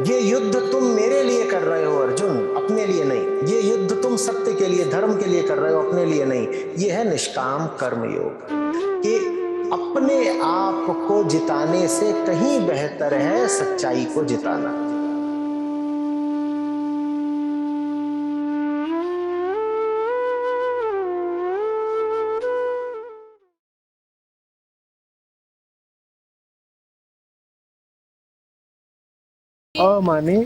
ये युद्ध तुम मेरे लिए कर रहे हो अर्जुन, अपने लिए नहीं। ये युद्ध तुम सत्य के लिए, धर्म के लिए कर रहे हो, अपने लिए नहीं। ये है निष्काम कर्म योग, कि अपने आप को जिताने से कहीं बेहतर है सच्चाई को जिताना। माने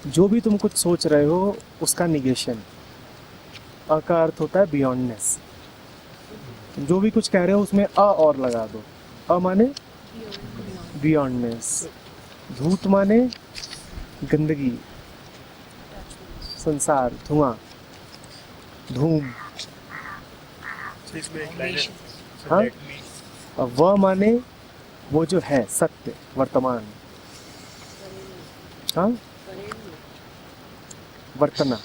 जो भी तुम कुछ सोच रहे हो उसका निगेशन। का अर्थ होता है बियॉन्डनेस। तुम जो भी कुछ कह रहे हो उसमें और लगा दो। माने बियॉन्डनेस। धूत माने गंदगी, संसार, धुआं, धूम। हाँ, और वह माने वो जो है सत्य, वर्तमान। हाँ, वर्तना।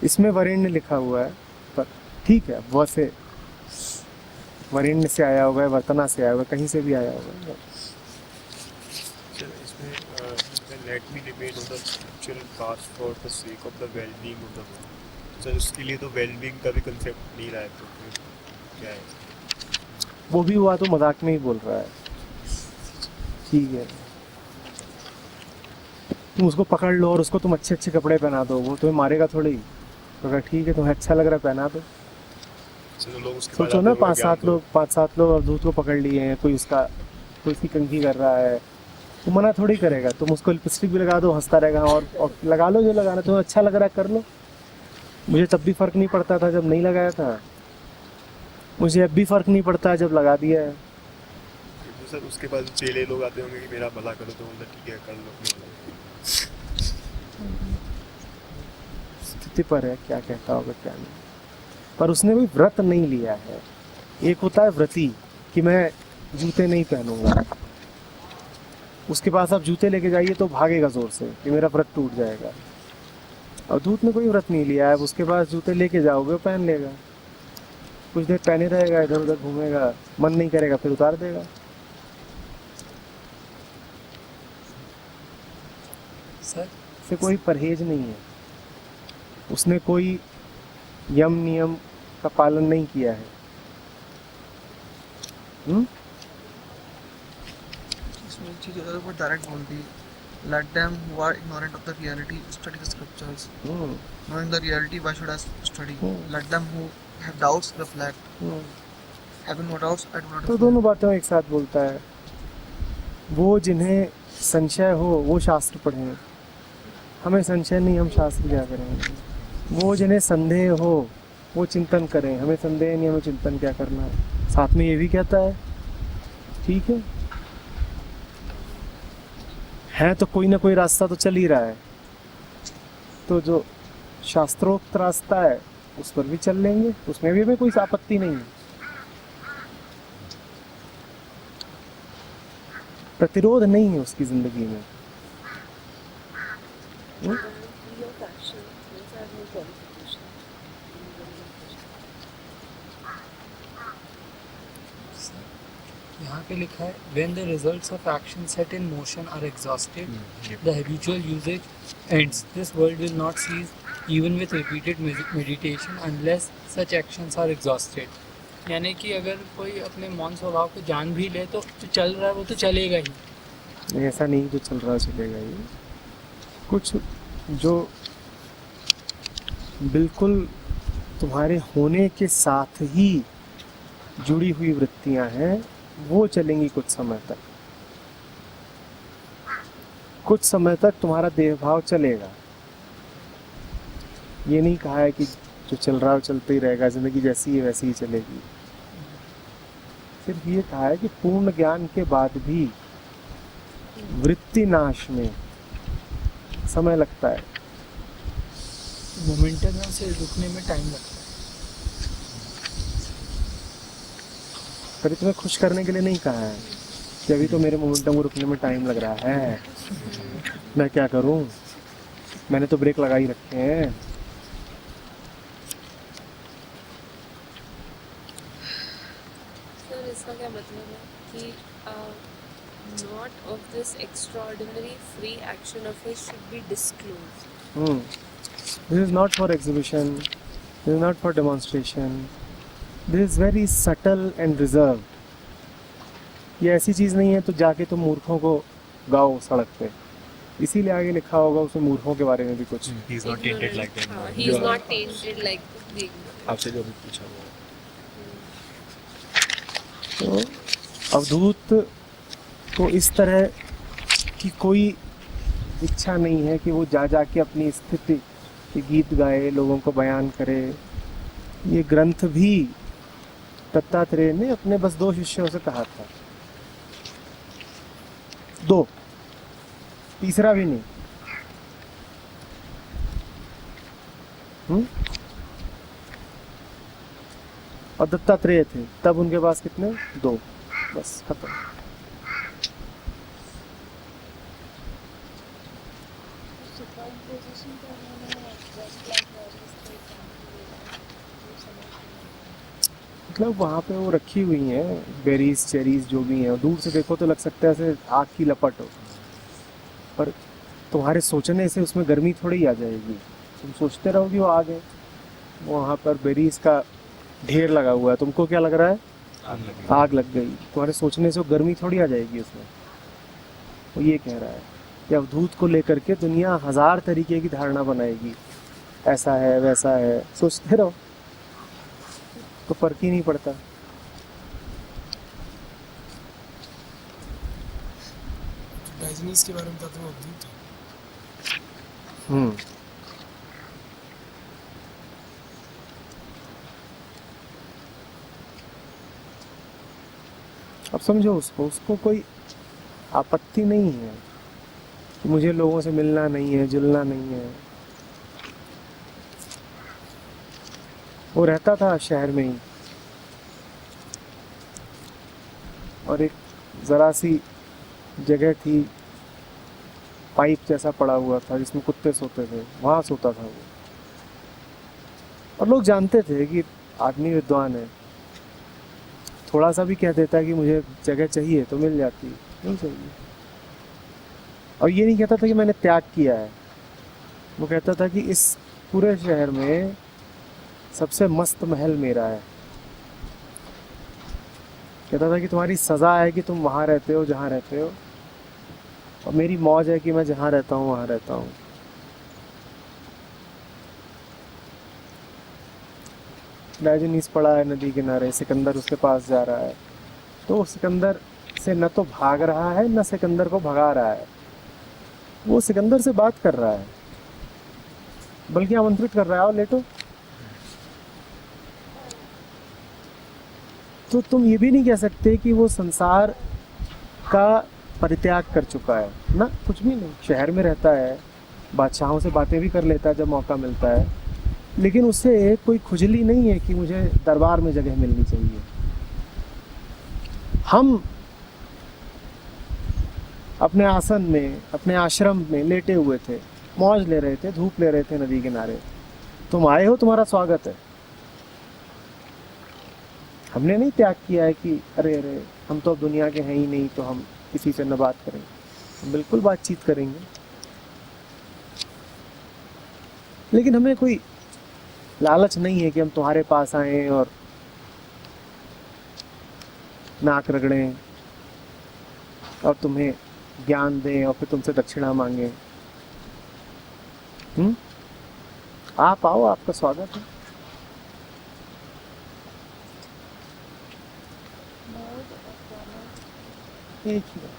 इसमें वरेण्य लिखा हुआ है, पर ठीक है, वह से वरेण्य से आया होगा, वर्तना से आया होगा, कहीं से भी आया होगा। इसमें let me remain on the spiritual path for the sake of the well-being of the world. Sir उसके लिए तो well-being का भी concept नहीं रहा है, तो फिर क्या है? वो भी हुआ तो मजाक में ही बोल रहा है। ठीक है, तुम उसको पकड़ लो और उसको तुम अच्छे अच्छे कपड़े पहना दो, वो तुम्हें मारेगा थोड़ी। तो अगर ठीक है तुम्हें अच्छा लग रहा है पहना दो। तो लोग उसके सोचो ना, पाँच सात लोग अवधूत को पकड़ लिए हैं, कोई उसकी कंघी कर रहा है, तो मना थोड़ी करेगा। तुम उसको लिपस्टिक भी लगा दो, हंसता रहेगा, और लगा लो जो लगाना, तुम्हें अच्छा लग रहा है कर लो। मुझे तब भी फर्क नहीं पड़ता था जब नहीं लगाया था, मुझे अब भी फर्क नहीं पड़ता जब लगा दिया है। तो सर उसके बाद चेले लोग आते होंगे कि मेरा भला करो, तो बोलता ठीक है कर लो। स्थिति पर है क्या कहता होगा क्या नहीं। पर उसने भी व्रत नहीं लिया है। एक होता है व्रती कि मैं जूते नहीं पहनूंगा, उसके पास आप जूते लेके जाइए तो भागेगा जोर से कि मेरा व्रत टूट जाएगा। और दूत ने कोई व्रत नहीं लिया है, उसके पास जूते लेके जाओगे वो पहन लेगा, कुछ देर पहने रहेगा, इधर उधर घूमेगा, मन नहीं करेगा फिर उतार देगा। सर से कोई परहेज नहीं है, उसने कोई यम नियम का पालन नहीं किया है। इसमें एक चीज़ और डायरेक्ट बोल दी, let them who are ignorant of the reality study the scriptures. Knowing the reality, why should I study? Let them who have doubts reflect. Having no doubts, I do not. तो दोनों बातें एक साथ बोलता है। वो जिन्हें संशय हो वो शास्त्र पढ़ें, हमें संशय नहीं, हम शास्त्र क्या करेंगे। वो जिन्हें संदेह हो वो चिंतन करें, हमें संदेह नहीं, हमें चिंतन क्या करना है। साथ में ये भी कहता है ठीक है तो कोई ना कोई रास्ता तो चल ही रहा है, तो जो शास्त्रोक्त रास्ता है उस पर भी चल लेंगे, उसमें भी हमें कोई आपत्ति नहीं है। प्रतिरोध नहीं है उसकी जिंदगी में। यहाँ पे लिखा है when the results of action set in motion are exhausted, the habitual usage ends. This world will not cease even with repeated meditation unless such actions are exhausted. यानी कि अगर कोई अपने मौन स्वभाव को जान भी ले तो जो चल रहा है वो तो चलेगा ही। ऐसा नहीं जो चल रहा चलेगा ही, कुछ जो बिल्कुल तुम्हारे होने के साथ ही जुड़ी हुई वृत्तियां हैं वो चलेंगी कुछ समय तक। कुछ समय तक तुम्हारा देह भाव चलेगा। ये नहीं कहा है कि जो चल रहा है चलते ही रहेगा, जिंदगी जैसी है वैसी ही चलेगी। सिर्फ ये कहा है कि पूर्ण ज्ञान के बाद भी वृत्ति नाश में समय लगता है। मोमेंटम से रुकने में टाइम लगता है। पर तुम्हें खुश करने के लिए नहीं कहा है कि अभी तो मेरे मोमेंटम को रुकने में टाइम लग रहा है, मैं क्या करूं, मैंने तो ब्रेक लगा ही रखे हैं। सर इसका क्या मतलब है कि not of this extraordinary free action of his should be disclosed. This is not for exhibition. This is not for demonstration. This is very subtle and reserved. ये ऐसी चीज़ नहीं है तो जाके तुम मूर्खों को गाओ सड़क पे, इसीलिए आगे लिखा होगा उसमें मूर्खों के बारे में भी कुछ। He is not tainted like them. He is not tainted like the ignorant. आपसे जो भी पूछा वो तो अवधूत को इस तरह की कोई इच्छा नहीं है कि वो जा के अपनी स्थिति के गीत गाए, लोगों को बयान करे। ये ग्रंथ भी दत्तात्रेय ने अपने बस 2 शिष्यों से कहा था, 2, तीसरा भी नहीं। और दत्तात्रेय थे तब उनके पास कितने, 2, बस खत्म। मतलब वहाँ पे वो रखी हुई हैं बेरीज चेरीज जो भी हैं, दूर से देखो तो लग सकता है ऐसे आग की लपट हो, पर तुम्हारे सोचने से उसमें गर्मी थोड़ी आ जाएगी। तुम सोचते रहोगे वो आग है, वहाँ पर बेरीज का ढेर लगा हुआ है, तुमको क्या लग रहा है, आग लग गई। तुम्हारे सोचने से वो गर्मी थोड़ी आ जाएगी उसमें। वो ये कह रहा है कि अवधूत को लेकर के दुनिया 1000 तरीके की धारणा बनाएगी, ऐसा है वैसा है, सोचते रहो तो फर्क ही नहीं पड़ता। डायजनीस के बारे में बताते हैं अवधूत। अब समझो उसको कोई आपत्ति नहीं है कि मुझे लोगों से मिलना नहीं है, जुलना नहीं है। वो रहता था शहर में ही, और एक ज़रा सी जगह थी, पाइप जैसा पड़ा हुआ था जिसमें कुत्ते सोते थे, वहाँ सोता था वो। और लोग जानते थे कि आदमी विद्वान है, थोड़ा सा भी कह देता कि मुझे जगह चाहिए तो मिल जाती, नहीं चाहिए। और ये नहीं कहता था कि मैंने त्याग किया है, वो कहता था कि इस पूरे शहर में सबसे मस्त महल मेरा है। कहता था कि तुम्हारी सज़ा है कि तुम वहाँ रहते हो जहाँ रहते हो, और मेरी मौज है कि मैं जहाँ रहता हूँ वहाँ रहता हूँ। डायोजनीस पड़ा है नदी किनारे, सिकंदर उसके पास जा रहा है, तो सिकंदर से न तो भाग रहा है न सिकंदर को भगा रहा है, वो सिकंदर से बात कर रहा है, बल्कि आमंत्रित कर रहा है, और लेटो। तो तुम ये भी नहीं कह सकते कि वो संसार का परित्याग कर चुका है ना, कुछ भी नहीं। शहर में रहता है, बादशाहों से बातें भी कर लेता है जब मौका मिलता है, लेकिन उससे कोई खुजली नहीं है कि मुझे दरबार में जगह मिलनी चाहिए। हम अपने आसन में, अपने आश्रम में लेटे हुए थे, मौज ले रहे थे, धूप ले रहे थे नदी किनारे। तुम आए हो, तुम्हारा स्वागत है। हमने नहीं त्याग किया है कि अरे अरे हम तो अब दुनिया के हैं ही नहीं, तो हम किसी से न बात करें। हम बिल्कुल बातचीत करेंगे, लेकिन हमें कोई लालच नहीं है कि हम तुम्हारे पास आए और नाक रगड़ें और तुम्हें ज्ञान दें और फिर तुमसे दक्षिणा मांगे। आप आओ, आपका स्वागत है। एक ही बात।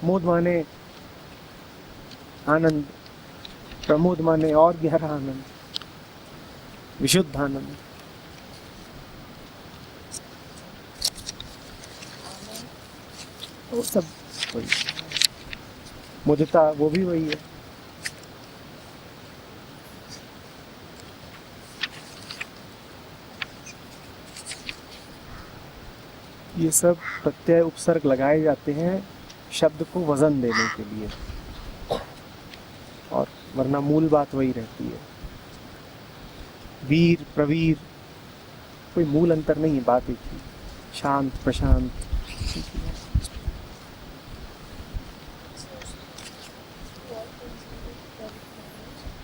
मोद माने आनंद, प्रमोद माने और गहरा आनंद, विशुद्ध आनंद। वो सब वही, मुदिता वो भी वही है। ये सब प्रत्यय उपसर्ग लगाए जाते हैं शब्द को वजन देने के लिए, और वरना मूल बात वही रहती है। वीर प्रवीर कोई मूल अंतर नहीं है, बात एक ही, शांत प्रशांत।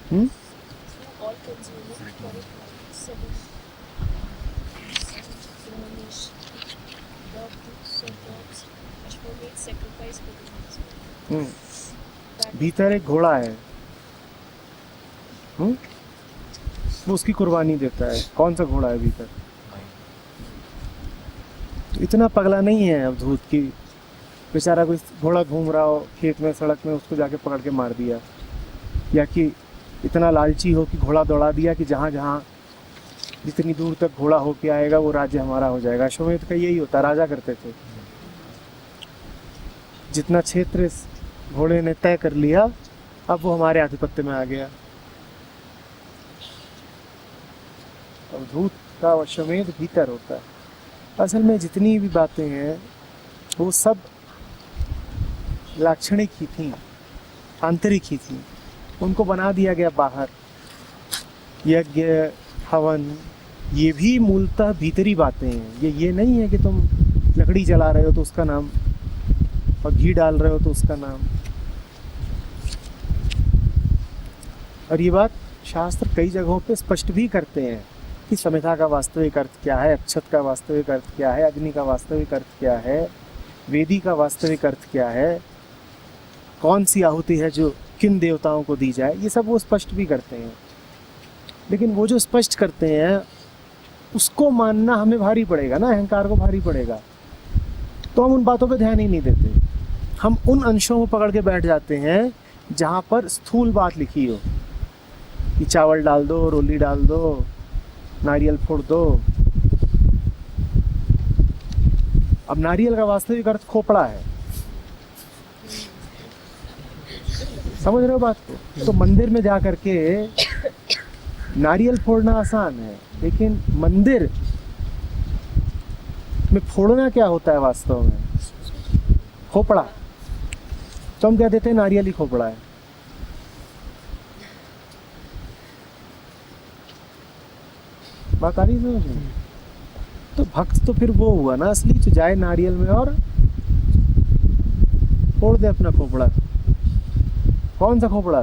through all consuming correct knowledge, Sadish, Brahmanish, loved subjects, Ashwamedh sacrifice for the needs. भीतर एक घोड़ा है, वो उसकी कुर्बानी देता है। कौन सा घोड़ा है भीतर? तो इतना पगला नहीं है अवधूत की बेचारा कोई घोड़ा घूम रहा हो खेत में सड़क में, उसको जाके पकड़ के मार दिया, या कि इतना लालची हो कि घोड़ा दौड़ा दिया कि जहाँ जहाँ जितनी दूर तक घोड़ा होके आएगा वो राज्य हमारा हो जाएगा। अश्वमेध का यही होता, राजा करते थे, जितना क्षेत्र इस घोड़े ने तय कर लिया अब वो हमारे आधिपत्य में आ गया। अवधूत का अश्वमेध भीतर होता है। असल में जितनी भी बातें हैं वो सब लाक्षणिक ही थी, आंतरिक ही थी, उनको बना दिया गया बाहर। यज्ञ हवन ये भी मूलतः भीतरी बातें हैं। ये नहीं है कि तुम लकड़ी जला रहे हो तो उसका नाम, और घी डाल रहे हो तो उसका नाम। और ये बात शास्त्र कई जगहों पे स्पष्ट भी करते हैं कि समिधा का वास्तविक अर्थ क्या है, अक्षत का वास्तविक अर्थ क्या है, अग्नि का वास्तविक अर्थ क्या है, वेदी का वास्तविक अर्थ क्या है, कौन सी आहुति है जो किन देवताओं को दी जाए, ये सब वो स्पष्ट भी करते हैं। लेकिन वो जो स्पष्ट करते हैं उसको मानना हमें भारी पड़ेगा ना, अहंकार को भारी पड़ेगा, तो हम उन बातों पे ध्यान ही नहीं देते। हम उन अंशों को पकड़ के बैठ जाते हैं जहाँ पर स्थूल बात लिखी हो कि चावल डाल दो, रोली डाल दो, नारियल फोड़ दो। अब नारियल का वास्तविक अर्थ खोपड़ा है, समझ रहे हो बात को? तो मंदिर में जा करके नारियल फोड़ना आसान है, लेकिन मंदिर में फोड़ना क्या होता है वास्तव में? खोपड़ा। तो हम क्या देते हैं, नारियल ही खोपड़ा है। बात आ रही है समझ? तो भक्त तो फिर वो हुआ ना असली, जो जाए नारियल में और फोड़ दे अपना खोपड़ा। कौन सा खोपड़ा?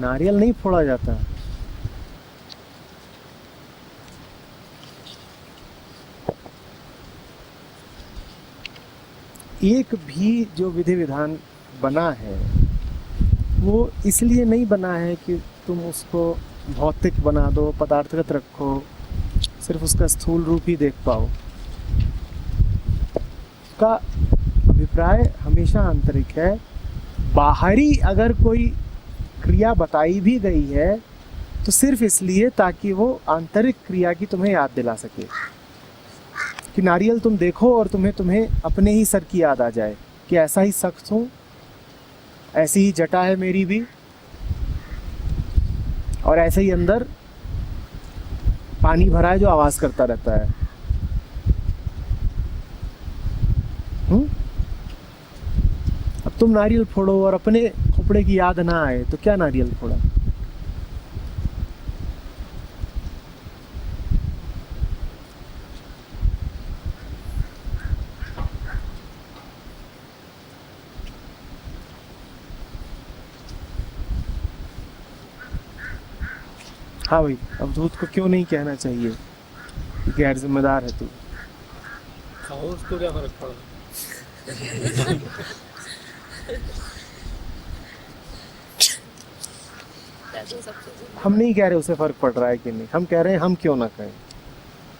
नारियल नहीं फोड़ा जाता। एक भी जो विधि विधान बना है वो इसलिए नहीं बना है कि तुम उसको भौतिक बना दो, पदार्थगत रखो, सिर्फ उसका स्थूल रूप ही देख पाओ। का अभिप्राय हमेशा आंतरिक है। बाहरी अगर कोई क्रिया बताई भी गई है तो सिर्फ इसलिए ताकि वो आंतरिक क्रिया की तुम्हें याद दिला सके, कि नारियल तुम देखो और तुम्हें अपने ही सर की याद आ जाए कि ऐसा ही सख्त हूँ, ऐसी ही जटा है मेरी भी, और ऐसे ही अंदर पानी भरा है जो आवाज करता रहता है। अब तुम नारियल फोड़ो और अपने खोपड़े की याद ना आए तो क्या नारियल फोड़ा? हाँ भाई, अवधूत को क्यों नहीं कहना चाहिए कि गैर जिम्मेदार है तू? खाओ, उसको क्या फर्क पड़ा? हम नहीं कह रहे उसे फर्क पड़ रहा है कि नहीं, हम कह रहे हैं हम क्यों ना कहें।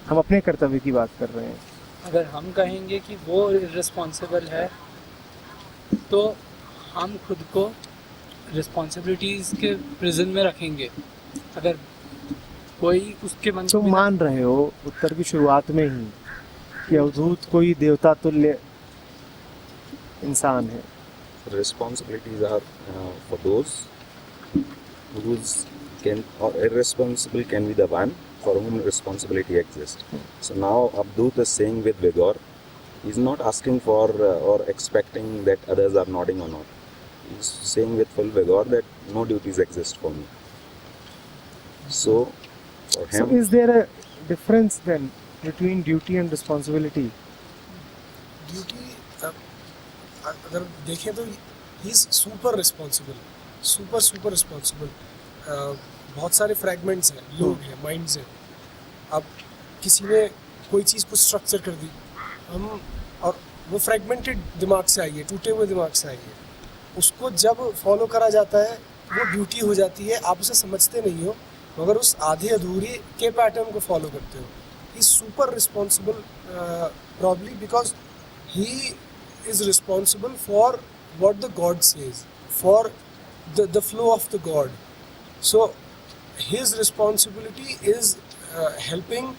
हम अपने कर्तव्य की बात कर रहे हैं। अगर हम कहेंगे कि वो रिस्पॉन्सिबल है तो हम खुद को रिस्पॉन्सिबिलिटीज के प्रिजन में रखेंगे। अगर कोई उसके मन तुम मान रहे हो उत्तर की शुरुआत में ही कि अवधूत कोई देवता तुल्य इंसान है। Responsibilities are for those whose can or irresponsible can be the one for whom responsibility exists. So now Avdut is saying with vigor, he's not asking for or expecting that others are nodding or not. He's saying with full vigor that no duties exist for me. So for him, So is there a difference then between duty and responsibility? Duty अगर देखें तो he is super responsible, super responsible. बहुत सारे fragments हैं, लोग हैं, minds हैं। अब किसी ने कोई चीज़ को स्ट्रक्चर कर दी, हम और वो फ्रैगमेंटेड दिमाग से आई है, टूटे हुए दिमाग से आई है, उसको जब फॉलो करा जाता है वो ड्यूटी हो जाती है। आप उसे समझते नहीं हो मगर उस आधे अधूरी के पैटर्न को फॉलो करते हो। He super responsible probably because he is responsible for what the God says, for the flow of the God. So his responsibility is helping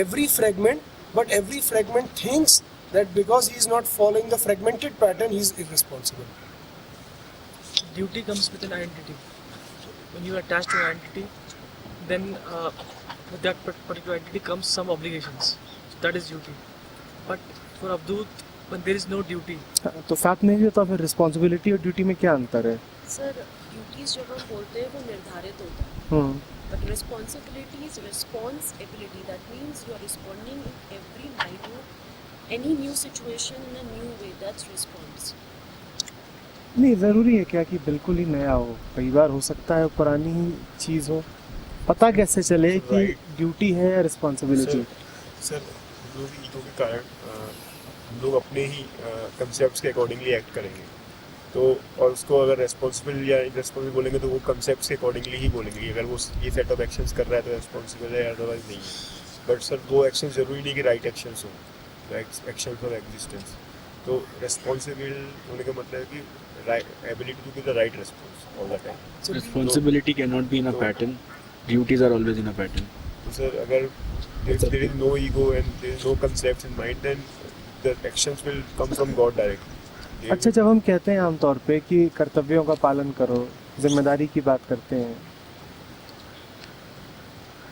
every fragment, but every fragment thinks that because he is not following the fragmented pattern, he is irresponsible. Duty comes with an identity. When you attach to an entity, then with that particular entity comes some obligations. So that is duty. But for Avadhut, when there is no duty, तो साथ में भी होता फिर responsibility और duty में क्या अंतर है? सर ड्यूटीज जब हम बोलते हैं वो निर्धारित होता है, but responsibility is responsibility. That means you are responding in every minute any new situation in a new way. That's response. नहीं ज़रूरी है क्या कि बिल्कुल ही नया हो? कई बार हो सकता है पुरानी ही चीज़ हो। पता कैसे चले कि ड्यूटी है या रिस्पॉन्सिबिलिटी? सर हम लोग ईगो के कारण हम लोग अपने ही कंसेप्ट्स के अकॉर्डिंगली एक्ट करेंगे, तो और उसको अगर रेस्पॉन्सिबल या इनरेस्पॉन्सिबल बोलेंगे तो वो कंसेप्ट्स के अकॉर्डिंगली ही बोलेंगे कि अगर वो ये सेट ऑफ एक्शंस कर रहा है तो रेस्पॉन्सिबल है, अदरवाइज नहीं है। बट सर वो एक्शन ज़रूरी नहीं कि राइट एक्शंस हो, एक्शंस ऑफ एग्जिस्टेंस। तो रेस्पॉन्सिबल होने का मतलब है कि ability to give the right response all the time. Responsibility cannot be in a pattern. Duties are always in a pattern. तो सर अगर there is no ego and there is no concepts in mind, then the actions will come from God directly. अच्छा, जब हम कहते हैं आमतौर पे कि कर्तव्यों का पालन करो, जिम्मेदारी की बात करते हैं,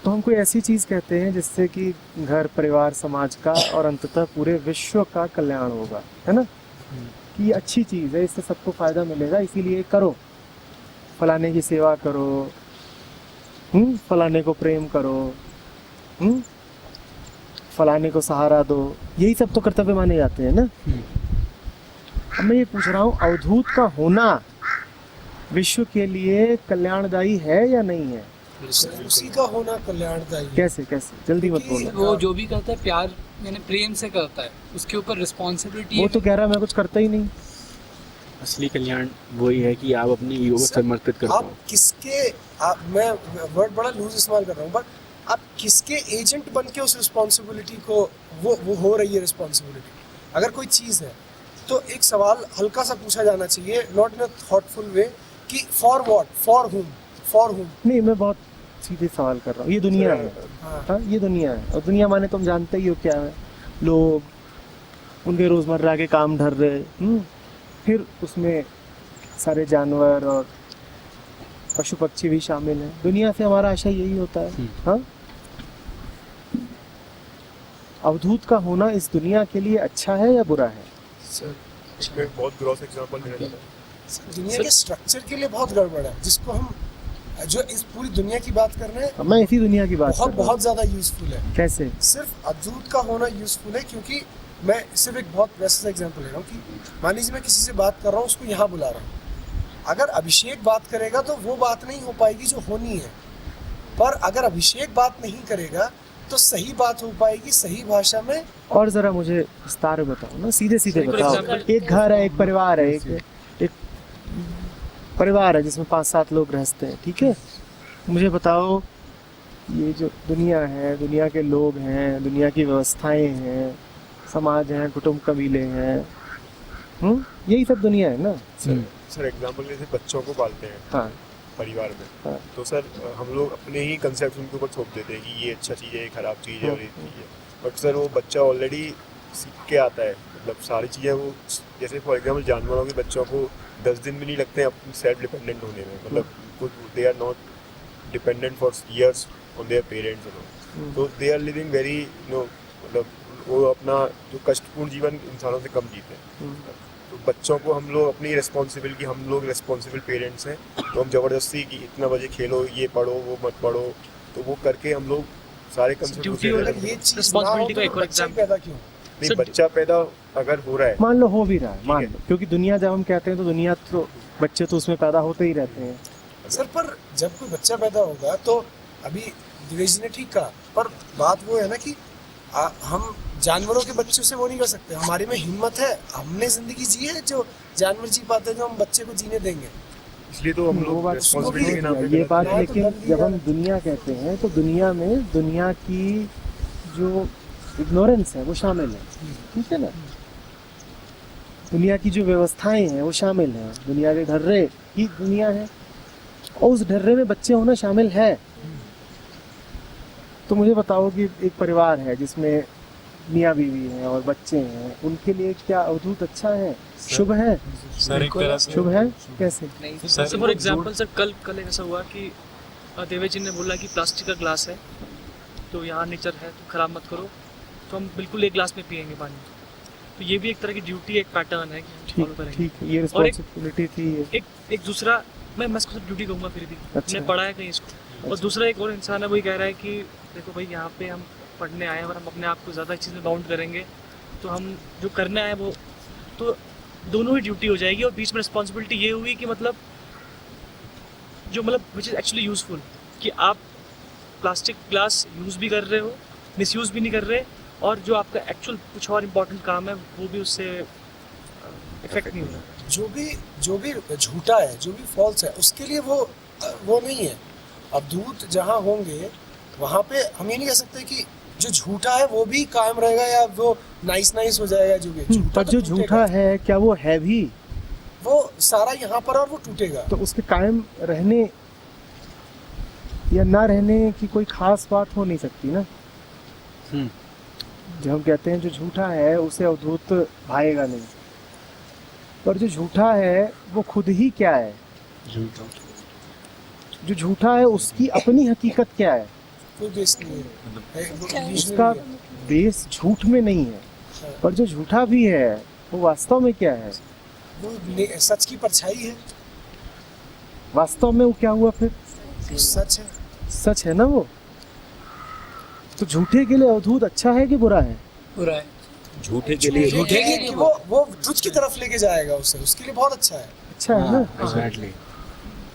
तो हम कोई ऐसी चीज़ कहते हैं जिससे कि घर, परिवार, समाज का और अंततः पूरे विश्व का कल्याण होगा, है ना? कि ये अच्छी चीज़ है, इससे सबको फ़ायदा मिलेगा, इसीलिए करो। फलाने की सेवा करो, फलाने को प्रेम करो, फलाने को सहारा दो, यही सब तो कर्तव्य माने जाते हैं ना। अब मैं ये पूछ रहा हूँ, अवधूत का होना विश्व के लिए कल्याणदायी है या नहीं है? उसी का होना कल्याणदायी। कैसे कैसे? जल्दी मत बोलो। वो जो भी करता है प्यार यानी प्रेम से करता है, उसके ऊपर रिस्पॉन्सिबिलिटी। वो तो कह रहा है मैं कुछ करता ही नहीं। असली कल्याण वही है कि आप अपनी ईगो को समर्पित कर पाओ। आप किसके, मैं वर्ड बड़ा लूज इस्तेमाल कर रहा हूँ, बट आप किसके एजेंट बन के उस रिस्पॉन्सिबिलिटी को वो हो रही है रिस्पॉन्सिबिलिटी। अगर कोई चीज़ है तो एक सवाल हल्का सा पूछा जाना चाहिए, नॉट इन अ थॉटफुल वे, कि फॉर व्हाट, फॉर हुम। नहीं, मैं बहुत सीधे सवाल कर रहा हूँ। ये दुनिया है, हाँ ये दुनिया है, और दुनिया माने तुम जानते ही हो क्या है। लोग, उनके रोज़मर्रा के काम ढर रहे, फिर उसमें सारे जानवर और पशु पक्षी भी शामिल हैं। दुनिया से हमारा आशय यही होता है। हाँ, अवधूत का होना इस दुनिया के लिए अच्छा है या बुरा है? सर इसमें बहुत ग्रॉस एग्जांपल देना चाहता हूं। दुनिया के स्ट्रक्चर के लिए बहुत गड़बड़ है, जिसको हम जो इस पूरी दुनिया की बात कर रहे हैं, मैं इसी दुनिया की बात कर रहा हूं। बहुत ज़्यादा यूजफुल है। कैसे? सिर्फ अवधूत का होना यूजफुल है क्योंकि मैं सिर्फ एक बहुत वैसा सा एग्जांपल ले रहा हूँ कि मान लीजिए मैं किसी से बात कर रहा हूँ, उसको यहाँ बुला रहा हूँ। अगर अभिषेक बात करेगा तो वो बात नहीं हो पाएगी जो होनी है, पर अगर अभिषेक बात नहीं करेगा तो सही बात हो पाएगी सही भाषा में। और जरा मुझे विस्तार में बताओ ना, सीधे सीधे बताओ। एक घर है, एक परिवार है, एक परिवार है जिसमें 5-7 लोग रहते हैं, ठीक है? मुझे बताओ, ये जो दुनिया है, दुनिया के लोग हैं, दुनिया की व्यवस्थाएं हैं, समाज हैं, कुटुंब कबीले हैं, यही सब दुनिया है ना। सर एग्जांपल जैसे बच्चों को पालते हैं, हाँ, परिवार में, हाँ, तो सर हम लोग अपने ही कंसेप्ट उनके ऊपर थोप देते हैं कि ये अच्छा चीज़ है, ये खराब चीज़ है और ये चीज़ है। बट सर वो बच्चा ऑलरेडी सीख के आता है, मतलब सारी चीज़ें वो, जैसे फॉर एग्जांपल जानवरों के बच्चों को 10 दिन भी नहीं लगते हैं अपनी सेल्फ डिपेंडेंट होने में, मतलब they are not dependent for years on their parents, तो दे आर लिविंग वेरी मतलब वो अपना जो कष्टपूर्ण जीवन इंसानों से कम जीते हैं। तो बच्चों को हम लोग अपनी रिस्पॉन्सिबल कि हम लोग रिस्पॉन्सिबल पेरेंट्स हैं, तो हम ज़बरदस्ती कि इतना बजे खेलो, ये पढ़ो, वो मत पढ़ो, तो वो करके हम लोग सारे कंसेप्ट। ये चीज़ रिस्पॉन्सिबिलिटी का एक और एग्जांपल पैदा क्यों? नहीं, बच्चा पैदा अगर हो रहा है, मान लो हो भी रहा है, मान है। लो, क्योंकि दुनिया जब हम कहते हैं तो दुनिया तो बच्चे तो उसमें पैदा होते ही रहते हैं। सर पर जब कोई बच्चा पैदा होगा तो अभी दिवेश जी ने ठीक कहा, पर बात वो है ना कि हम जानवरों के बच्चों से वो नहीं कर सकते। हमारे में हिम्मत है, हमने जिंदगी जी है जो जानवर जी पाते हैं, जो हम बच्चे को जीने देंगे। इसलिए तो हम वो लोग बात रिस्पॉन्सिबिलिटी के नाम पे ये गलत बात, है। लेकिन जब हम दुनिया कहते हैं तो दुनिया में दुनिया की जो इग्नोरेंस है वो शामिल है, ठीक है ना। दुनिया की जो व्यवस्थाएं हैं वो शामिल हैं, दुनिया के ढर्रे ही दुनिया है और उस ढर्रे में बच्चे होना शामिल है। तो मुझे बताओ कि एक परिवार है जिसमें मियाँ बीवी हैं और बच्चे हैं, उनके लिए क्या अवधूत अच्छा है, शुभ है? सर एक तरह से शुभ है कैसे? सर फॉर एग्जांपल सर कल ऐसा हुआ कि देवेश जी ने बोला कि प्लास्टिक का ग्लास है तो यहाँ नेचर है तो खराब मत करो, तो हम बिल्कुल एक ग्लास में पियेंगे पानी। तो ये भी एक तरह की ड्यूटी, एक पैटर्न है कि हम फॉलो ठीक करेंगे। ठीक, ये और एक रिस्पॉन्सिबिलिटी थी ये। एक दूसरा, मैं इसको सिर्फ ड्यूटी कहूँगा फिर भी, अच्छा। मैंने पढ़ा है कहीं इसको। और दूसरा एक और इंसान है वही कह रहा है कि देखो भाई यहाँ पे हम पढ़ने आए हैं और हम अपने आप को ज़्यादा चीज़ में बाउंड करेंगे तो हम जो करना है वो तो दोनों ही ड्यूटी हो जाएगी। और बीच में रिस्पॉन्सिबिलिटी ये हुई कि मतलब जो विच इज़ एक्चुअली यूज़फुल, कि आप प्लास्टिक ग्लास यूज़ भी कर रहे हो, मिसयूज़ भी नहीं कर रहे, और जो आपका एक्चुअल कुछ और इम्पोर्टेंट काम है वो भी उससे इफेक्ट नहीं होगा। जो भी झूठा है, जो भी फॉल्स है, उसके लिए वो नहीं है। अब दूत जहाँ होंगे वहाँ पे हम ये नहीं कह सकते कि जो झूठा है वो भी कायम रहेगा या वो नाइस हो जाएगा। जो भी पर तो जो टूटेगा। झूठा है क्या वो है भी? वो सारा यहाँ पर और वो टूटेगा। तो उसके कायम रहने या ना रहने की कोई खास बात हो नहीं सकती ना। जो हम कहते हैं जो झूठा है उसे अवधूत भाएगा नहीं, पर जो झूठा है वो खुद ही क्या है? जो झूठा है उसकी अपनी हकीकत क्या है? कोई बेस नहीं है, उसका बेस झूठ में नहीं है। पर जो झूठा भी है वो वास्तव में क्या है? वो सच की परछाई है। वास्तव में वो क्या हुआ फिर? सच है। सच है ना वो। तो झूठे के लिए अवधूत अच्छा है कि बुरा है? बुरा है। झूठे के लिए कि वो ट्रुथ की तरफ लेके जाएगा उसे, उसके लिए बहुत अच्छा है। अच्छा है ना। एग्जैक्टली।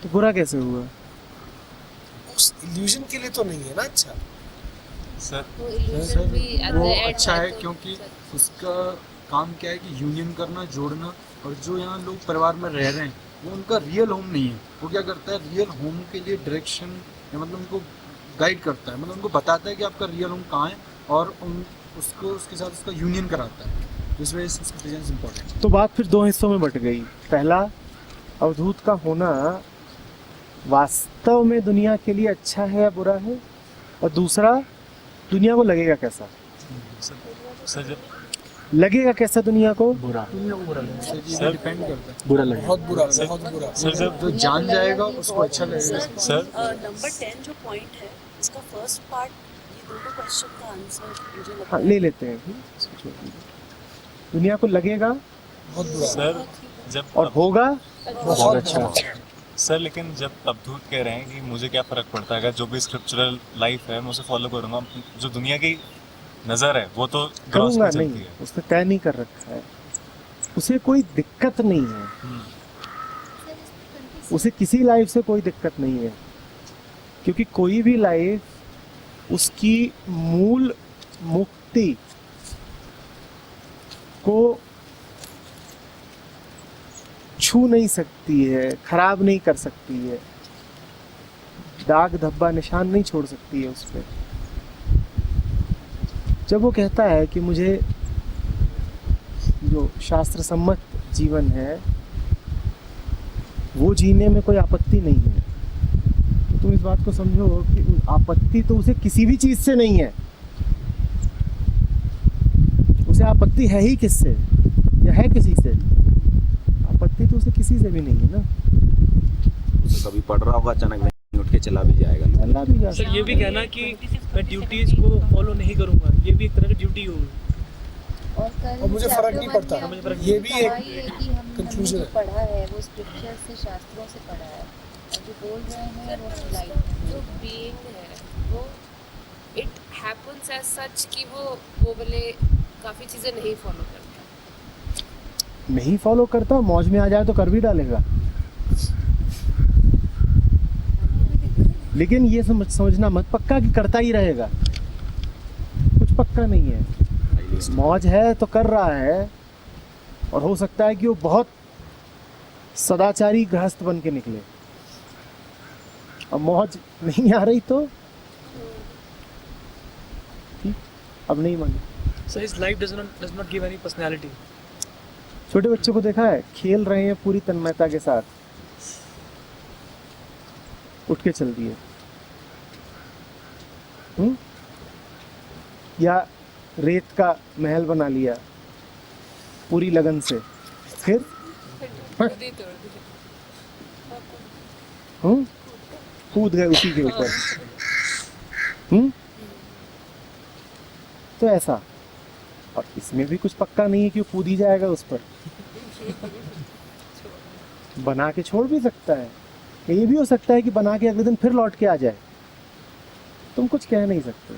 तो बुरा कैसे हुआ? उस इल्यूजन के लिए तो नहीं है ना अच्छा। सर वो अच्छा है क्योंकि उसका काम क्या है कि यूनियन करना, जोड़ना। और जो यहाँ लोग परिवार में रह रहे हैं वो उनका रियल होम नहीं है। वो क्या करता है, रियल होम के लिए डायरेक्शन या मतलब उनको गाइड करता है, मतलब उनको बताता है कि आपका रियल होम कहाँ है और उसको उसके साथ उसका यूनियन कराता है। इस वजह से उसका प्रेजेंस इम्पोर्टेंट है। तो बात फिर दो हिस्सों में बट गई। पहला, अवधूत का होना वास्तव में दुनिया के लिए अच्छा है या बुरा है, और दूसरा, दुनिया को लगेगा कैसा? सर लगेगा कैसा दुनिया को? बुरा। सर डिपेंड करता है। बुरा लगेगा। बहुत बुरा। सर जब जो जान जाएगा उसको अच्छा लगेगा। सर नंबर 10 जो पॉइंट है इसका फर्स्ट पार्ट, ये दोनों क्वेश्चन का आंसर मुझे लगता हाँ, है ले लेते हैं। दुनिया को लगेगा बहुत बुरा। सर जब और होगा बहुत अच्छा। सर लेकिन जब अवधूत कह रहे हैं कि मुझे क्या फ़र्क पड़ता है, अगर जो भी स्क्रिप्चरल लाइफ है मैं उसे फॉलो करूँगा, जो दुनिया की नज़र है वो तो ग्रॉस करूँगा में चलती नहीं, है। उसने तय नहीं कर रखा है, उसे कोई दिक्कत नहीं है, उसे किसी लाइफ से कोई दिक्कत नहीं है, क्योंकि कोई भी लाइफ उसकी मूल मुक्ति को छू नहीं सकती है, खराब नहीं कर सकती है, दाग धब्बा निशान नहीं छोड़ सकती है उस पर। जब वो कहता है कि मुझे जो शास्त्र सम्मत जीवन है वो जीने में कोई आपत्ति नहीं है, तो तुम इस बात को समझो कि आपत्ति तो उसे किसी भी चीज से नहीं है। उसे आपत्ति है ही किससे, या है किसी से? आपत्ति तो उसे किसी से भी नहीं है ना। तो कभी पढ़ रहा होगा, अचानक नहीं उठ के चला भी जाएगा। चला भी जा सर ये भी कहना कि मैं ड्यूटीज को फॉलो नहीं करूंगा, ये भी एक तरह की ड्यूटी होगी। और मुझे फर्क नहीं पड़ता, ये भी एक कंक्लूजन है। पढ़ा है वो स्क्रिप्चर से, शास्त्रों से पढ़ा है, और जो बोल रहे हैं वो लाइफ जो बीइंग है वो इट हैपेंस एज सच कि वो बोले काफ़ी चीज़ें नहीं फॉलो करता। नहीं फॉलो करता, मौज में आ जाए तो कर भी डालेगा। लेकिन ये समझना मत पक्का कि करता ही रहेगा, कुछ पक्का नहीं है। मौज है तो कर रहा है, और हो सकता है कि वो बहुत सदाचारी गृहस्थ बन के निकले। अब मौज नहीं आ रही तो ठीक, अब नहीं माने। So his life does not give any personality. छोटे बच्चों को देखा है, खेल रहे हैं पूरी तन्मयता के साथ, उठ के चल दिए। या रेत का महल बना लिया पूरी लगन से, फिर कूद गए उसी के ऊपर। तो ऐसा, और इसमें भी कुछ पक्का नहीं है कि वो कूद ही जाएगा उस पर। बना के छोड़ भी सकता है, ये भी हो सकता है कि बना के अगले दिन फिर लौट के आ जाए। तुम कुछ कह नहीं सकते,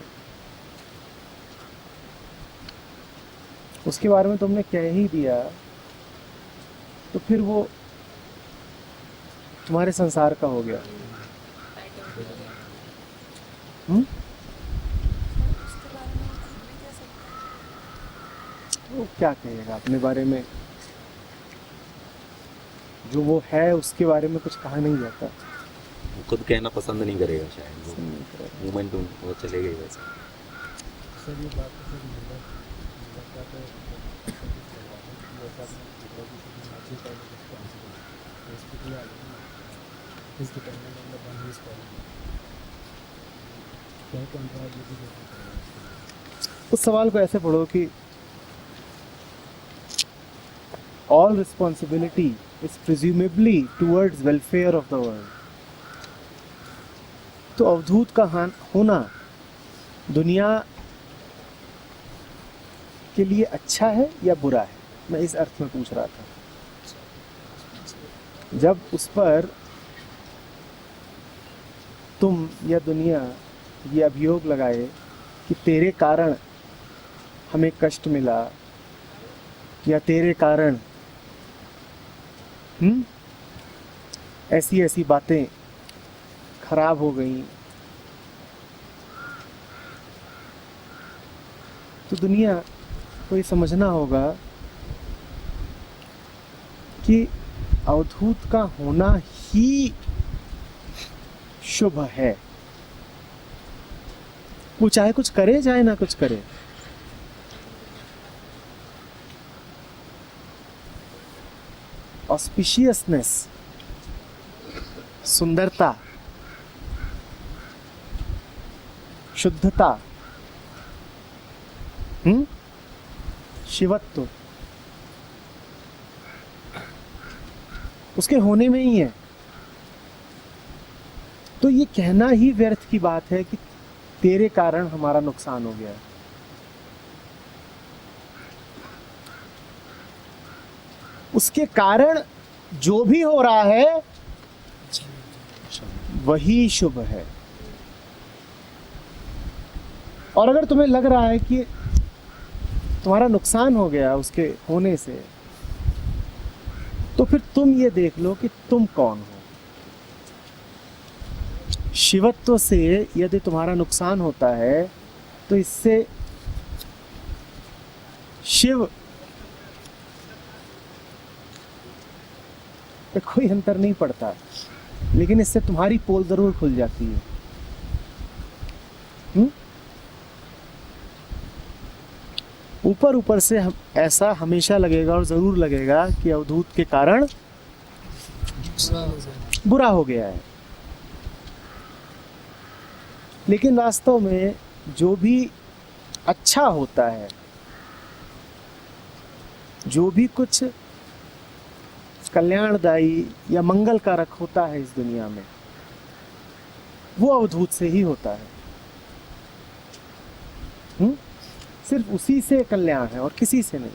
उसके बारे में तुमने कह ही दिया तो फिर वो तुम्हारे संसार का हो गया। वो क्या कहेगा अपने बारे में, जो वो है उसके बारे में कुछ कहा नहीं जाता। वो खुद कहना पसंद नहीं करेगा शायद, वो मोमेंट वो चले गए वैसे। सर ये बात तो उस सवाल को ऐसे पढ़ो कि all responsibility is presumably towards welfare of the world. तो अवधूत का होना दुनिया के लिए अच्छा है या बुरा है, मैं इस अर्थ में पूछ रहा था। जब उस पर तुम या दुनिया ये अभियोग लगाए कि तेरे कारण हमें कष्ट मिला, या तेरे कारण ऐसी ऐसी बातें खराब हो गई, तो दुनिया को ये समझना होगा कि अवधूत का होना ही शुभ है। वो चाहे कुछ करे चाहे ना कुछ करे, ऑस्पिशियसनेस, सुंदरता, शुद्धता, शिवत्व उसके होने में ही है। तो ये कहना ही व्यर्थ की बात है कि तेरे कारण हमारा नुकसान हो गया है। उसके कारण जो भी हो रहा है वही शुभ है। और अगर तुम्हें लग रहा है कि तुम्हारा नुकसान हो गया उसके होने से, तो फिर तुम ये देख लो कि तुम कौन हो। शिवत्व से यदि तुम्हारा नुकसान होता है तो इससे शिव पे कोई अंतर नहीं पड़ता, लेकिन इससे तुम्हारी पोल जरूर खुल जाती है। ऊपर ऊपर से ऐसा हमेशा लगेगा और जरूर लगेगा कि अवधूत के कारण बुरा हो गया है, लेकिन वास्तव में जो भी अच्छा होता है, जो भी कुछ कल्याणदायी या मंगल कारक होता है इस दुनिया में, वो अवधूत से ही होता है। सिर्फ उसी से कल्याण है और किसी से नहीं।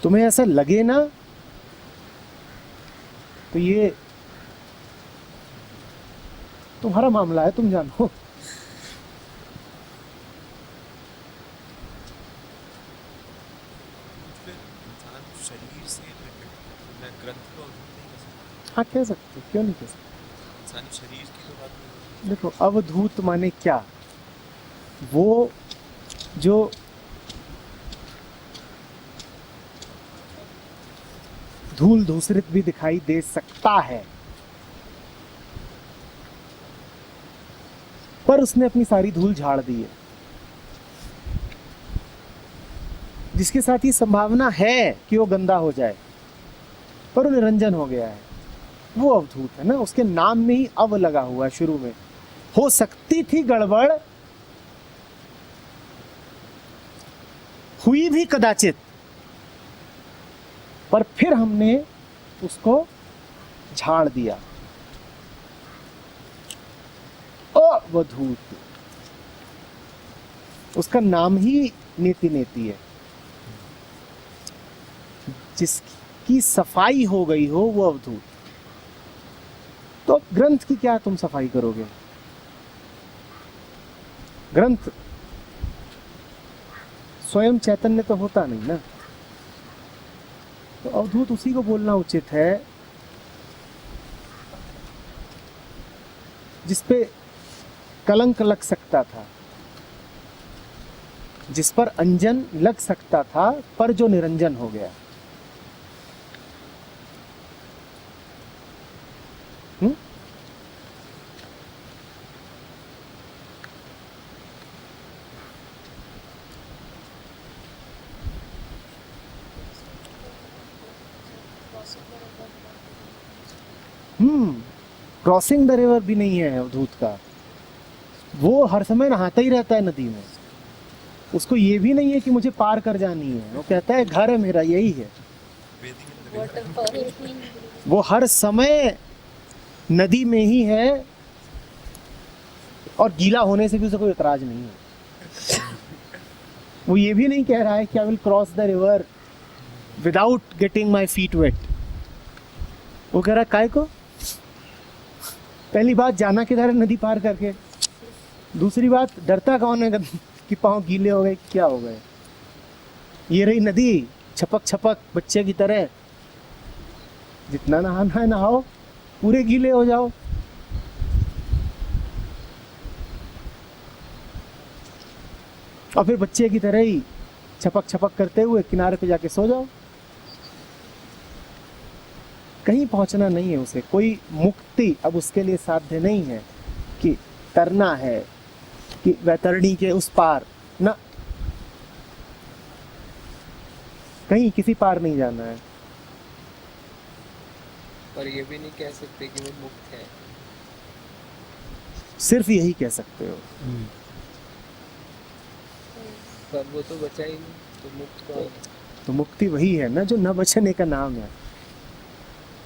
तुम्हें ऐसा लगे ना, तो ये तुम्हारा मामला है, तुम जानो। हाँ कह सकते, क्यों नहीं कह सकते। इंसानी शरीर की तो बात नहीं। देखो अवधूत माने क्या, वो जो धूल धूसरित भी दिखाई दे सकता है, पर उसने अपनी सारी धूल झाड़ दी है, जिसके साथ ये संभावना है कि वो गंदा हो जाए, पर वो निरंजन हो गया है, वो अवधूत है ना। उसके नाम में ही अव लगा हुआ है शुरू में। हो सकती थी गड़बड़, हुई भी कदाचित, पर फिर हमने उसको झाड़ दिया। अवधूत, उसका नाम ही नेति नेति है। जिसकी सफाई हो गई हो वो अवधूत। तो ग्रंथ की क्या तुम सफाई करोगे? ग्रंथ स्वयं चैतन्य तो होता नहीं ना। तो अवधूत उसी को बोलना उचित है जिसपे कलंक लग सकता था, जिस पर अंजन लग सकता था, पर जो निरंजन हो गया। क्रॉसिंग द रिवर भी नहीं है अवधूत का। वो हर समय नहाता ही रहता है नदी में। उसको ये भी नहीं है कि मुझे पार कर जानी है। वो कहता है घर है मेरा, यही है। वो हर समय नदी में ही है और गीला होने से भी उसे कोई इतराज नहीं है। वो ये भी नहीं कह रहा है कि I will cross the river without getting my feet wet. वो कह रहा है काय को? पहली बात जाना किधर है नदी पार करके, दूसरी बात डरता कौन है कि पाँव गीले हो गए, क्या हो गए। ये रही नदी, छपक छपक बच्चे की तरह, जितना नहाना है नहाओ, पूरे गीले हो जाओ। और फिर बच्चे की तरह ही छपक छपक करते हुए किनारे पे जाके सो जाओ। कहीं पहुंचना नहीं है उसे, कोई मुक्ति अब उसके लिए साध्य नहीं है कि तरना है कि वैतरणी के उस पार ना, कहीं किसी पार नहीं जाना है। पर ये भी नहीं कह सकते कि वो मुक्त है। सिर्फ यही कह सकते हो। पर वो तो बचा ही नहीं, तो मुक्त कौन है? तो मुक्ति वही है ना जो न बचने का नाम है।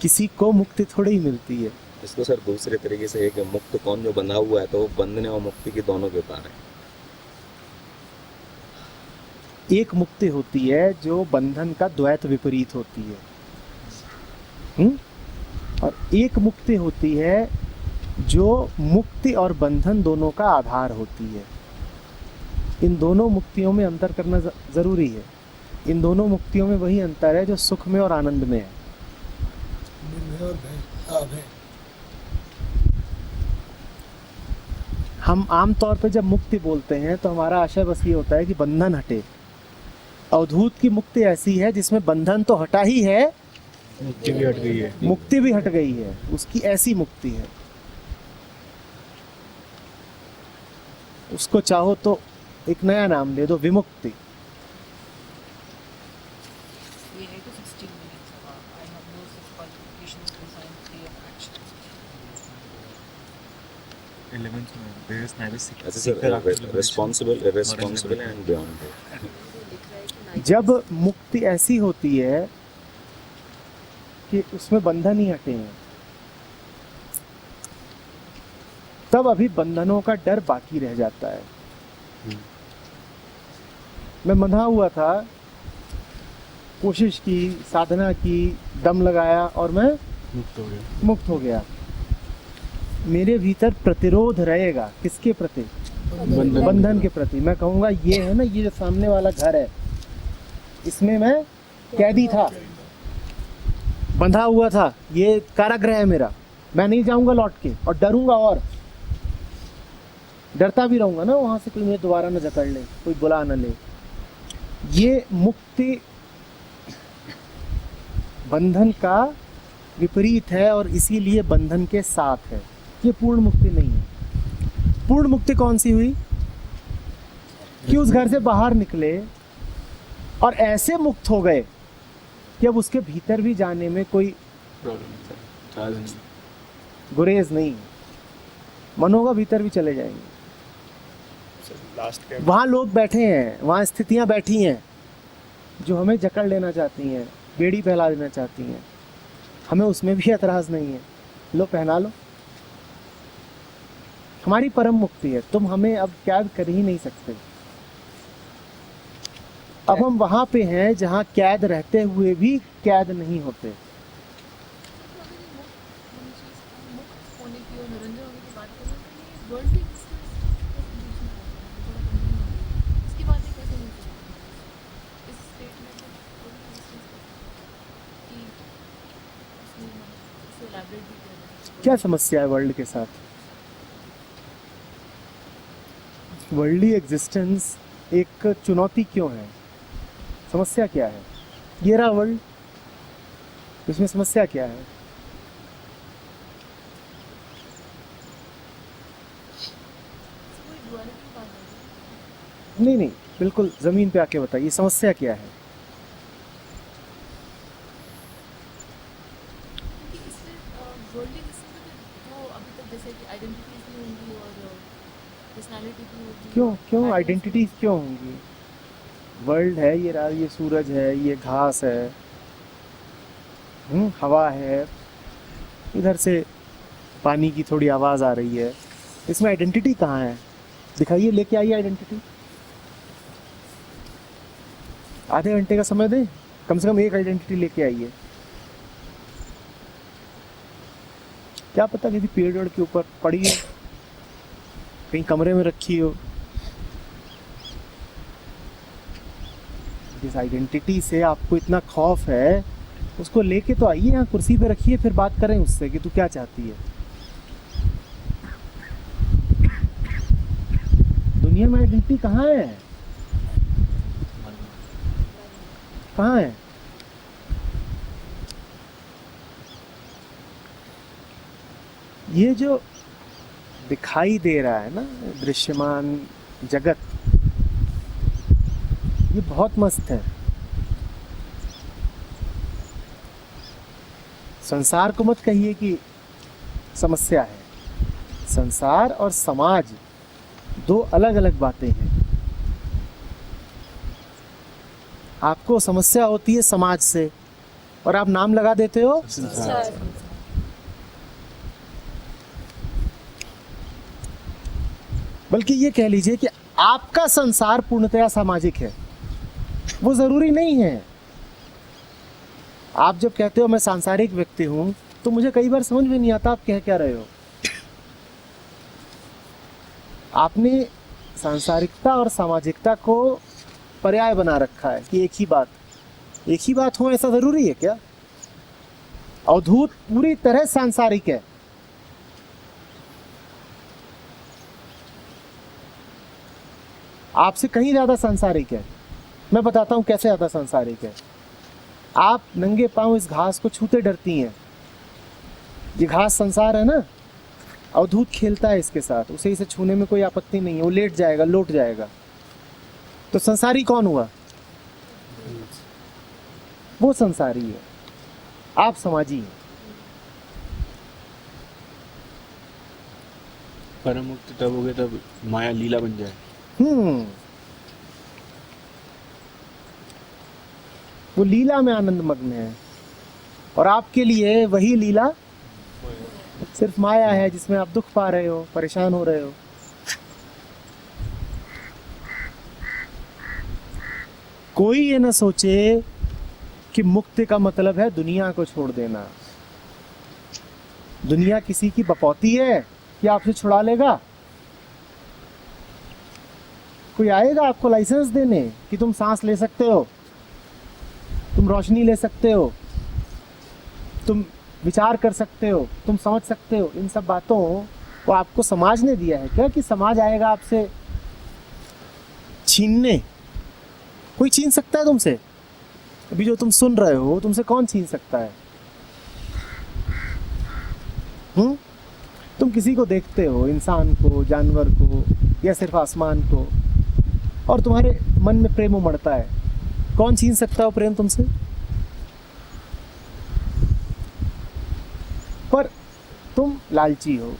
किसी को मुक्ति थोड़ी ही मिलती है। इसको सर दूसरे तरीके से है कि मुक्त कौन जो बंधा हुआ है, तो वो बंधने और मुक्ति के दोनों के पार है। एक मुक्ति होती है जो बंधन का द्वैत विपरीत होती है, और एक मुक्ति होती है जो मुक्ति और बंधन दोनों का आधार होती है। इन दोनों मुक्तियों में अंतर करना जरूरी है। इन दोनों मुक्तियों में वही अंतर है जो सुख में और आनंद में है। हम आम तौर पे जब मुक्ति बोलते हैं तो हमारा आशय बस ये होता है कि बंधन हटे। अवधूत की मुक्ति ऐसी है जिसमें बंधन तो हटा ही है, मुक्ति भी हट गई है। मुक्ति भी हट गई है। उसकी ऐसी मुक्ति है। उसको चाहो तो एक नया नाम दे दो, विमुक्ति। responsible and beyond. जब मुक्ति ऐसी होती है कि उसमें बंधन ही हटे हैं, तब अभी बंधनों का डर बाकी रह जाता है। मैं बंधा हुआ था, कोशिश की, साधना की, दम लगाया और मैं मुक्त हो गया। मेरे भीतर प्रतिरोध रहेगा, किसके प्रति? बंधन के प्रति। मैं कहूँगा ये है ना, ये जो सामने वाला घर है, इसमें मैं कैदी था, बंधा हुआ था, ये कारागृह है मेरा, मैं नहीं जाऊंगा लौट के, और डरूंगा, और डरता भी रहूंगा ना वहां से कोई मुझे दोबारा न जकड़ ले, कोई बुला न ले। ये मुक्ति बंधन का विपरीत है और इसीलिए बंधन के साथ है। ये पूर्ण मुक्ति नहीं है। पूर्ण मुक्ति कौन सी हुई कि उस घर से बाहर निकले और ऐसे मुक्त हो गए कि अब उसके भीतर भी जाने में कोई गुरेज नहीं, मन होगा भीतर भी चले जाएंगे। वहाँ लोग बैठे हैं, वहाँ स्थितियाँ बैठी हैं जो हमें जकड़ लेना चाहती हैं, बेड़ी फैला देना चाहती हैं। हमें उसमें भी एतराज़ नहीं है, लो पहना लो, हमारी परम मुक्ति है। तुम हमें अब कैद कर ही नहीं सकते। अब हम वहाँ पे हैं जहाँ कैद रहते हुए भी कैद नहीं होते। क्या समस्या है वर्ल्ड के साथ? वर्ल्डली एग्जिस्टेंस एक चुनौती क्यों है? समस्या क्या है? ये रहा वर्ल्ड, इसमें समस्या क्या है? नहीं, बिल्कुल जमीन पे आके बताइए समस्या क्या है? क्यों आइडेंटिटीज क्यों होंगी? वर्ल्ड है, ये रात, ये सूरज है, ये घास है, हवा है, इधर से पानी की थोड़ी आवाज़ आ रही है, इसमें आइडेंटिटी कहाँ है? दिखाइए, लेके आइए आइडेंटिटी। आधे घंटे का समय दें, कम से कम एक आइडेंटिटी लेके आइए। क्या पता किसी पेड़ वेड़ के ऊपर पड़ी है, कहीं कमरे में रखी हो। जिस आइडेंटिटी से आपको इतना खौफ है, उसको लेके तो आइए, यहाँ कुर्सी पे रखिए, फिर बात करें उससे कि तू क्या चाहती है। दुनिया में आइडेंटिटी कहाँ है? कहाँ है? ये जो दिखाई दे रहा है ना दृश्यमान जगत, ये बहुत मस्त है। संसार को मत कहिए कि समस्या है। संसार और समाज दो अलग अलग बातें हैं। आपको समस्या होती है समाज से और आप नाम लगा देते हो संसार। बल्कि ये कह लीजिए कि आपका संसार पूर्णतया सामाजिक है। वो जरूरी नहीं है। आप जब कहते हो मैं सांसारिक व्यक्ति हूं, तो मुझे कई बार समझ में नहीं आता आप कह क्या रहे हो। आपने सांसारिकता और सामाजिकता को पर्याय बना रखा है कि एक ही बात हो, ऐसा जरूरी है क्या? अवधूत पूरी तरह सांसारिक है। आपसे कहीं ज्यादा सांसारिक है। मैं बताता हूं कैसे ज्यादा सांसारिक है। आप नंगे पांव इस घास को छूते डरती हैं। ये घास संसार है ना, अवधूत खेलता है इसके साथ, उसे इसे छूने में कोई आपत्ति नहीं है, वो लेट जाएगा, लौट जाएगा। तो संसारी कौन हुआ? वो संसारी है, आप समाजी हैं। परम मुक्ति तब हो गए तब माया लीला बन जाए। वो लीला में आनंद मग्न है और आपके लिए वही लीला सिर्फ माया है जिसमें आप दुख पा रहे हो, परेशान हो रहे हो। कोई ये ना सोचे कि मुक्ति का मतलब है दुनिया को छोड़ देना। दुनिया किसी की बपौती है कि आपसे छुड़ा लेगा? कोई आएगा आपको लाइसेंस देने कि तुम सांस ले सकते हो, तुम रोशनी ले सकते हो, तुम विचार कर सकते हो, तुम समझ सकते हो, इन सब बातों को आपको समाज ने दिया है क्या कि समाज आएगा आपसे छीनने? कोई छीन सकता है तुमसे? अभी जो तुम सुन रहे हो तुमसे कौन छीन सकता है? तुम किसी को देखते हो, इंसान को, जानवर को, या सिर्फ आसमान को, और तुम्हारे मन में प्रेम उमड़ता है। कौन छीन सकता है वो प्रेम तुमसे? पर तुम लालची हो,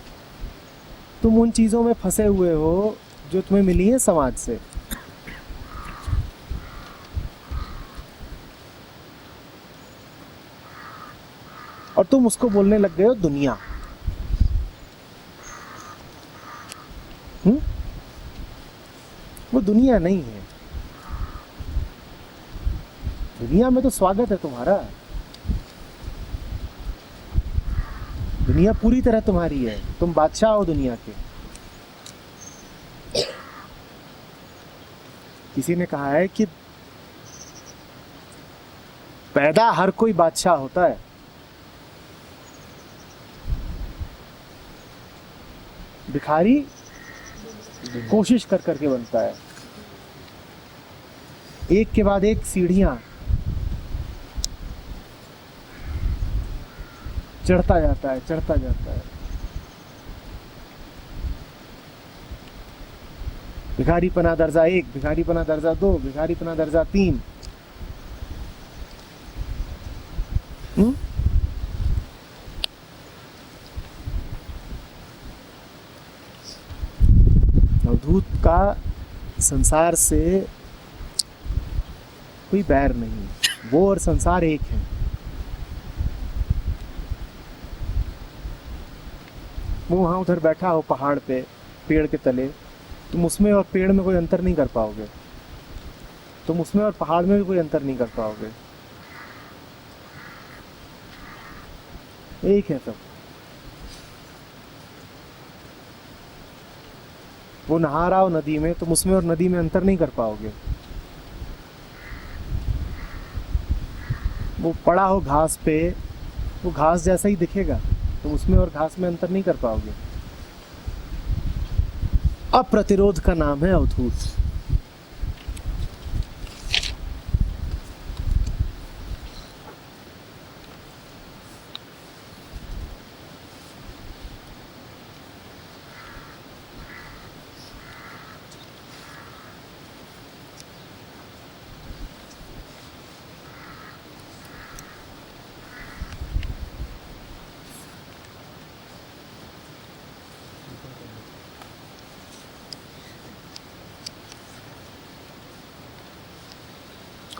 तुम उन चीजों में फंसे हुए हो जो तुम्हें मिली है समाज से। और तुम उसको बोलने लग गए हो दुनिया। वो दुनिया नहीं है। दुनिया में तो स्वागत है तुम्हारा, दुनिया पूरी तरह तुम्हारी है, तुम बादशाह हो दुनिया के। किसी ने कहा है कि पैदा हर कोई बादशाह होता है, भिखारी कोशिश कर करके बनता है। एक के बाद एक सीढ़ियां चढ़ता जाता है, चढ़ता जाता है। भिखारीपना दर्जा 1, भिखारीपना दर्जा 2, भिखारीपना दर्जा 3। अवधूत का संसार से कोई बैर नहीं, वो और संसार एक है। वो वहां उधर बैठा हो पहाड़ पे, पेड़ के तले, तुम उसमें और पेड़ में कोई अंतर नहीं कर पाओगे, तुम उसमें और पहाड़ में भी कोई अंतर नहीं कर पाओगे, एक है सब। वो नहा रहा हो नदी में, तुम उसमें और नदी में अंतर नहीं कर पाओगे। वो पड़ा हो घास पे, वो घास जैसा ही दिखेगा, तुम उसमें और घास में अंतर नहीं कर पाओगे। अप्रतिरोध का नाम है अवधूत।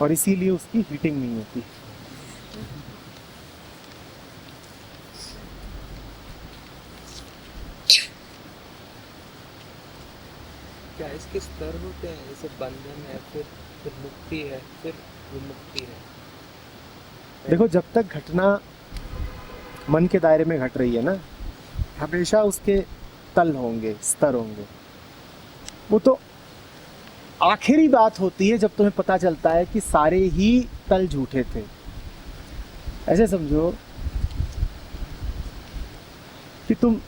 और इसीलिए उसकी हीटिंग नहीं होती। क्या इसके स्तर होते हैं? जैसे बंधन है, फिर मुक्ति है, फिर विमुक्ति है। देखो, जब तक घटना मन के दायरे में घट रही है ना, हमेशा उसके तल होंगे, स्तर होंगे। वो तो आखिरी बात होती है जब तुम्हें पता चलता है कि सारे ही तल झूठे थे। ऐसे समझो कि तुम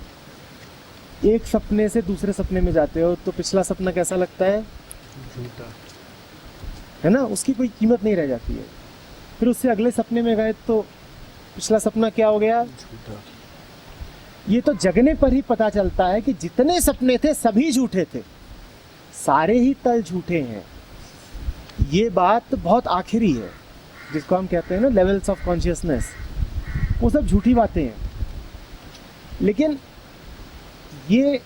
एक सपने से दूसरे सपने में जाते हो तो पिछला सपना कैसा लगता है? झूठा है ना, उसकी कोई कीमत नहीं रह जाती है। फिर उससे अगले सपने में गए तो पिछला सपना क्या हो गया? झूठा। ये तो जगने पर ही पता चलता है कि जितने सपने थे सभी झूठे थे, सारे ही तल झूठे हैं। ये बात बहुत आखिरी है, जिसको हम कहते हैं ना लेवल्स ऑफ कॉन्शियसनेस। वो सब झूठी बातें हैं, लेकिन ये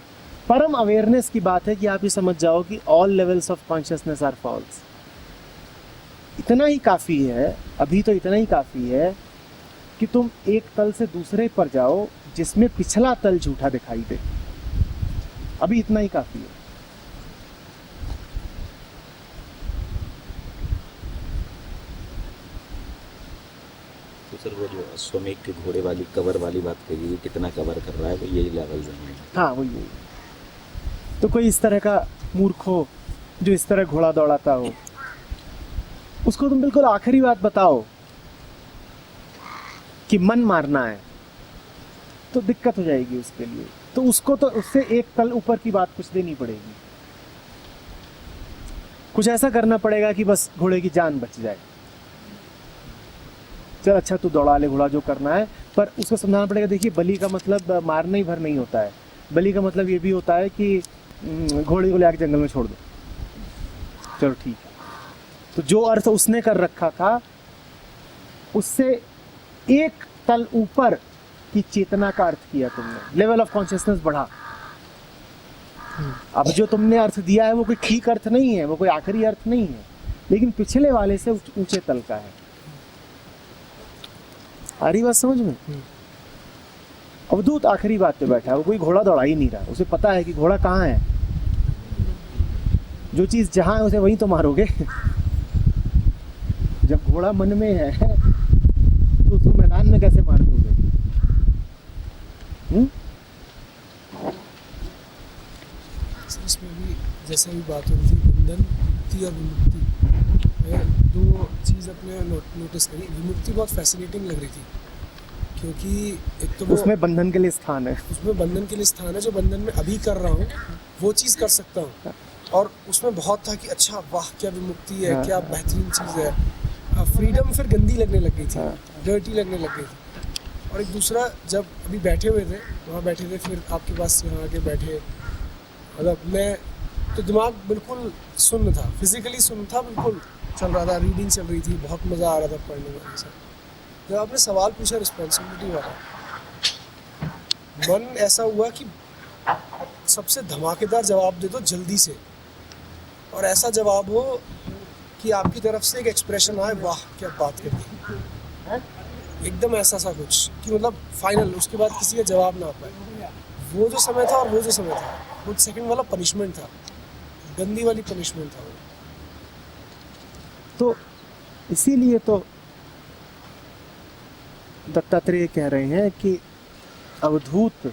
परम अवेयरनेस की बात है कि आप ये समझ जाओ कि all levels of consciousness are false. इतना ही काफ़ी है, अभी तो इतना ही काफ़ी है कि तुम एक तल से दूसरे पर जाओ जिसमें पिछला तल झूठा दिखाई दे। अभी इतना ही काफ़ी है। तो सर वो जो अश्वमेघ के घोड़े वाली कवर वाली बात कही, कितना कवर कर रहा है, वो यही लेवल है। हाँ, वही यही। तो कोई इस तरह का मूर्ख हो जो इस तरह घोड़ा दौड़ाता हो, उसको तुम बिल्कुल आखिरी बात बताओ कि मन मारना है, तो दिक्कत हो जाएगी उसके लिए। तो उसको तो उससे एक तल ऊपर की बात कुछ देनी पड़ेगी, कुछ ऐसा करना पड़ेगा कि बस घोड़े की जान बच जाए। चल अच्छा तू दौड़ा ले घोड़ा, जो करना है, पर उसको समझाना पड़ेगा देखिए बलि का मतलब मारना ही भर नहीं होता है, बलि का मतलब ये भी होता है कि घोड़े को ले आके जंगल में छोड़ दो। चलो ठीक है, तो जो अर्थ उसने कर रखा था उससे एक तल ऊपर की चेतना का अर्थ किया तुमने, लेवल ऑफ कॉन्शियसनेस बढ़ा। अब जो तुमने अर्थ दिया है वो कोई ठीक अर्थ नहीं है, वो कोई आखिरी अर्थ नहीं है, लेकिन पिछले वाले से ऊंचे तल का है। आ रही बात समझ में? अवधूत आखिरी बात पे बैठा है, वो कोई घोड़ा दौड़ा ही नहीं रहा, उसे पता है कि घोड़ा कहाँ है, जो चीज जहां है उसे वहीं तो मारोगे। जब घोड़ा मन में है तो उसको मैदान में कैसे मार दोगे? इसमें भी जैसे भी बात हो रही थी, बंधन, मुक्ति और विमुक्ति, मैं दो चीज़ अपने नोटिस करी। विमुक्ति बहुत फैसिनेटिंग लग रही थी, क्योंकि एक तो उसमें बंधन के लिए स्थान है, उसमें बंधन के लिए स्थान है, जो बंधन में अभी कर रहा हूँ वो चीज़ कर सकता हूँ, और उसमें बहुत था कि अच्छा वाह क्या विमुक्ति है, क्या बेहतरीन चीज़ है। फ्रीडम फिर गंदी लगने लग गई थी, डर्टी लगने लग गई थी। और एक दूसरा, जब अभी बैठे हुए थे वहाँ बैठे थे, फिर आपके पास यहाँ आके बैठे, मतलब मैं तो दिमाग बिल्कुल सुन्न था, फिजिकली सुन्न था, बिल्कुल चल रहा था, रीडिंग चल रही थी, बहुत मज़ा आ रहा था पढ़ने में। जब आपने सवाल पूछा रिस्पॉन्सिबिलिटी वाला, मन ऐसा हुआ कि सबसे धमाकेदार जवाब दे दो जल्दी से, और ऐसा जवाब हो कि आपकी तरफ से एक एक्सप्रेशन आए, वाह क्या बात कर दी, एकदम ऐसा सा कुछ कि मतलब फाइनल, उसके बाद किसी का जवाब ना आ पाए। वो जो समय था, और वो जो समय था, वो सेकंड वाला पनिशमेंट था, गंदी वाली पनिशमेंट था वो। तो इसीलिए तो दत्तात्रेय कह रहे हैं कि अवधूत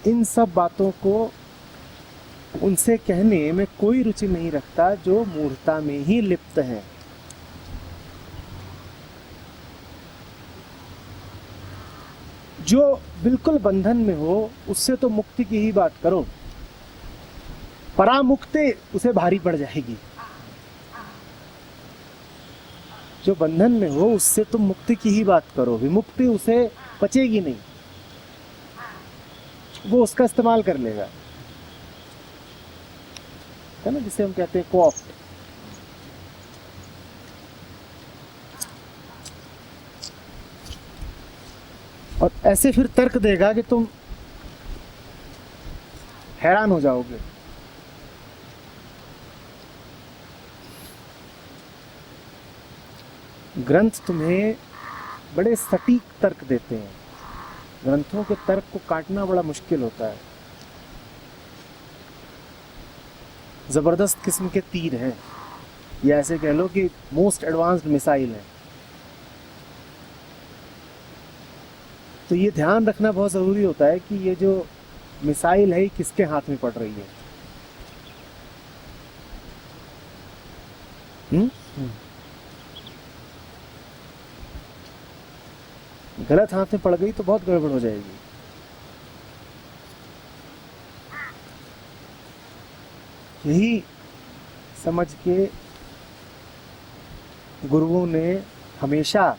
इन सब बातों को उनसे कहने में कोई रुचि नहीं रखता जो मूर्खता में ही लिप्त है। जो बिल्कुल बंधन में हो उससे तो मुक्ति की ही बात करो, परामुक्ति उसे भारी पड़ जाएगी। जो बंधन में हो उससे तुम मुक्ति की ही बात करो, विमुक्ति उसे पचेगी नहीं, वो उसका इस्तेमाल कर लेगा, है ना, जिसे हम कहते हैं को-ऑप्ट। और ऐसे फिर तर्क देगा कि तुम हैरान हो जाओगे। ग्रंथ तुम्हें बड़े सटीक तर्क देते हैं, ग्रंथों के तर्क को काटना बड़ा मुश्किल होता है। जबरदस्त किस्म के तीर हैं, या ऐसे कह लो कि मोस्ट एडवांस्ड मिसाइल है। तो ये ध्यान रखना बहुत ज़रूरी होता है कि ये जो मिसाइल है किसके हाथ में पड़ रही है। गलत हाथ में पड़ गई तो बहुत गड़बड़ हो जाएगी। यही समझ के गुरुओं ने हमेशा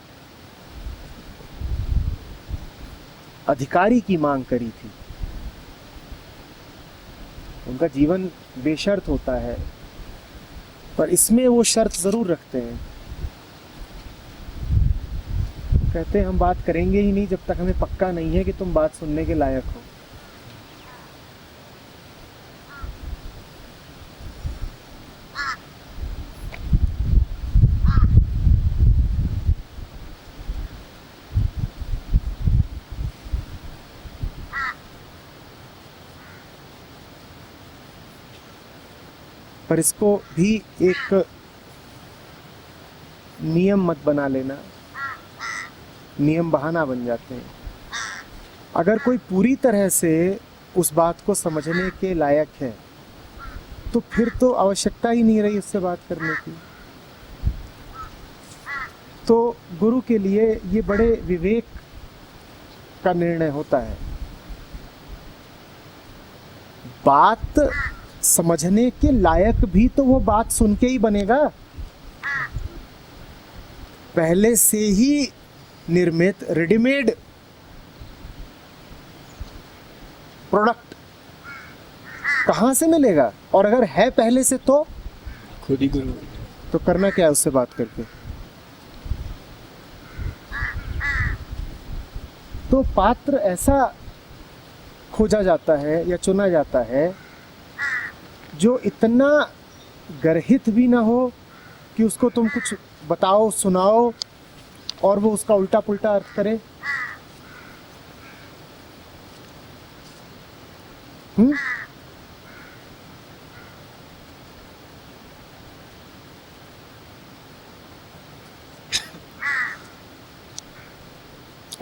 अधिकारी की मांग करी थी। उनका जीवन बेशर्त होता है, पर इसमें वो शर्त जरूर रखते हैं। कहते हैं हम बात करेंगे ही नहीं जब तक हमें पक्का नहीं है कि तुम बात सुनने के लायक हो। पर इसको भी एक नियम मत बना लेना, नियम बहाना बन जाते हैं। अगर कोई पूरी तरह से उस बात को समझने के लायक है तो फिर तो आवश्यकता ही नहीं रही उससे बात करने की। तो गुरु के लिए ये बड़े विवेक का निर्णय होता है। बात समझने के लायक भी तो वो बात सुन के ही बनेगा। पहले से ही निर्मित रेडीमेड प्रोडक्ट कहां से मिलेगा? और अगर है पहले से तो खुद ही करो। तो करना क्या है उससे बात करके? तो पात्र ऐसा खोजा जाता है या चुना जाता है जो इतना गर्हित भी ना हो कि उसको तुम कुछ बताओ, सुनाओ और वो उसका उल्टा पुल्टा अर्थ करे।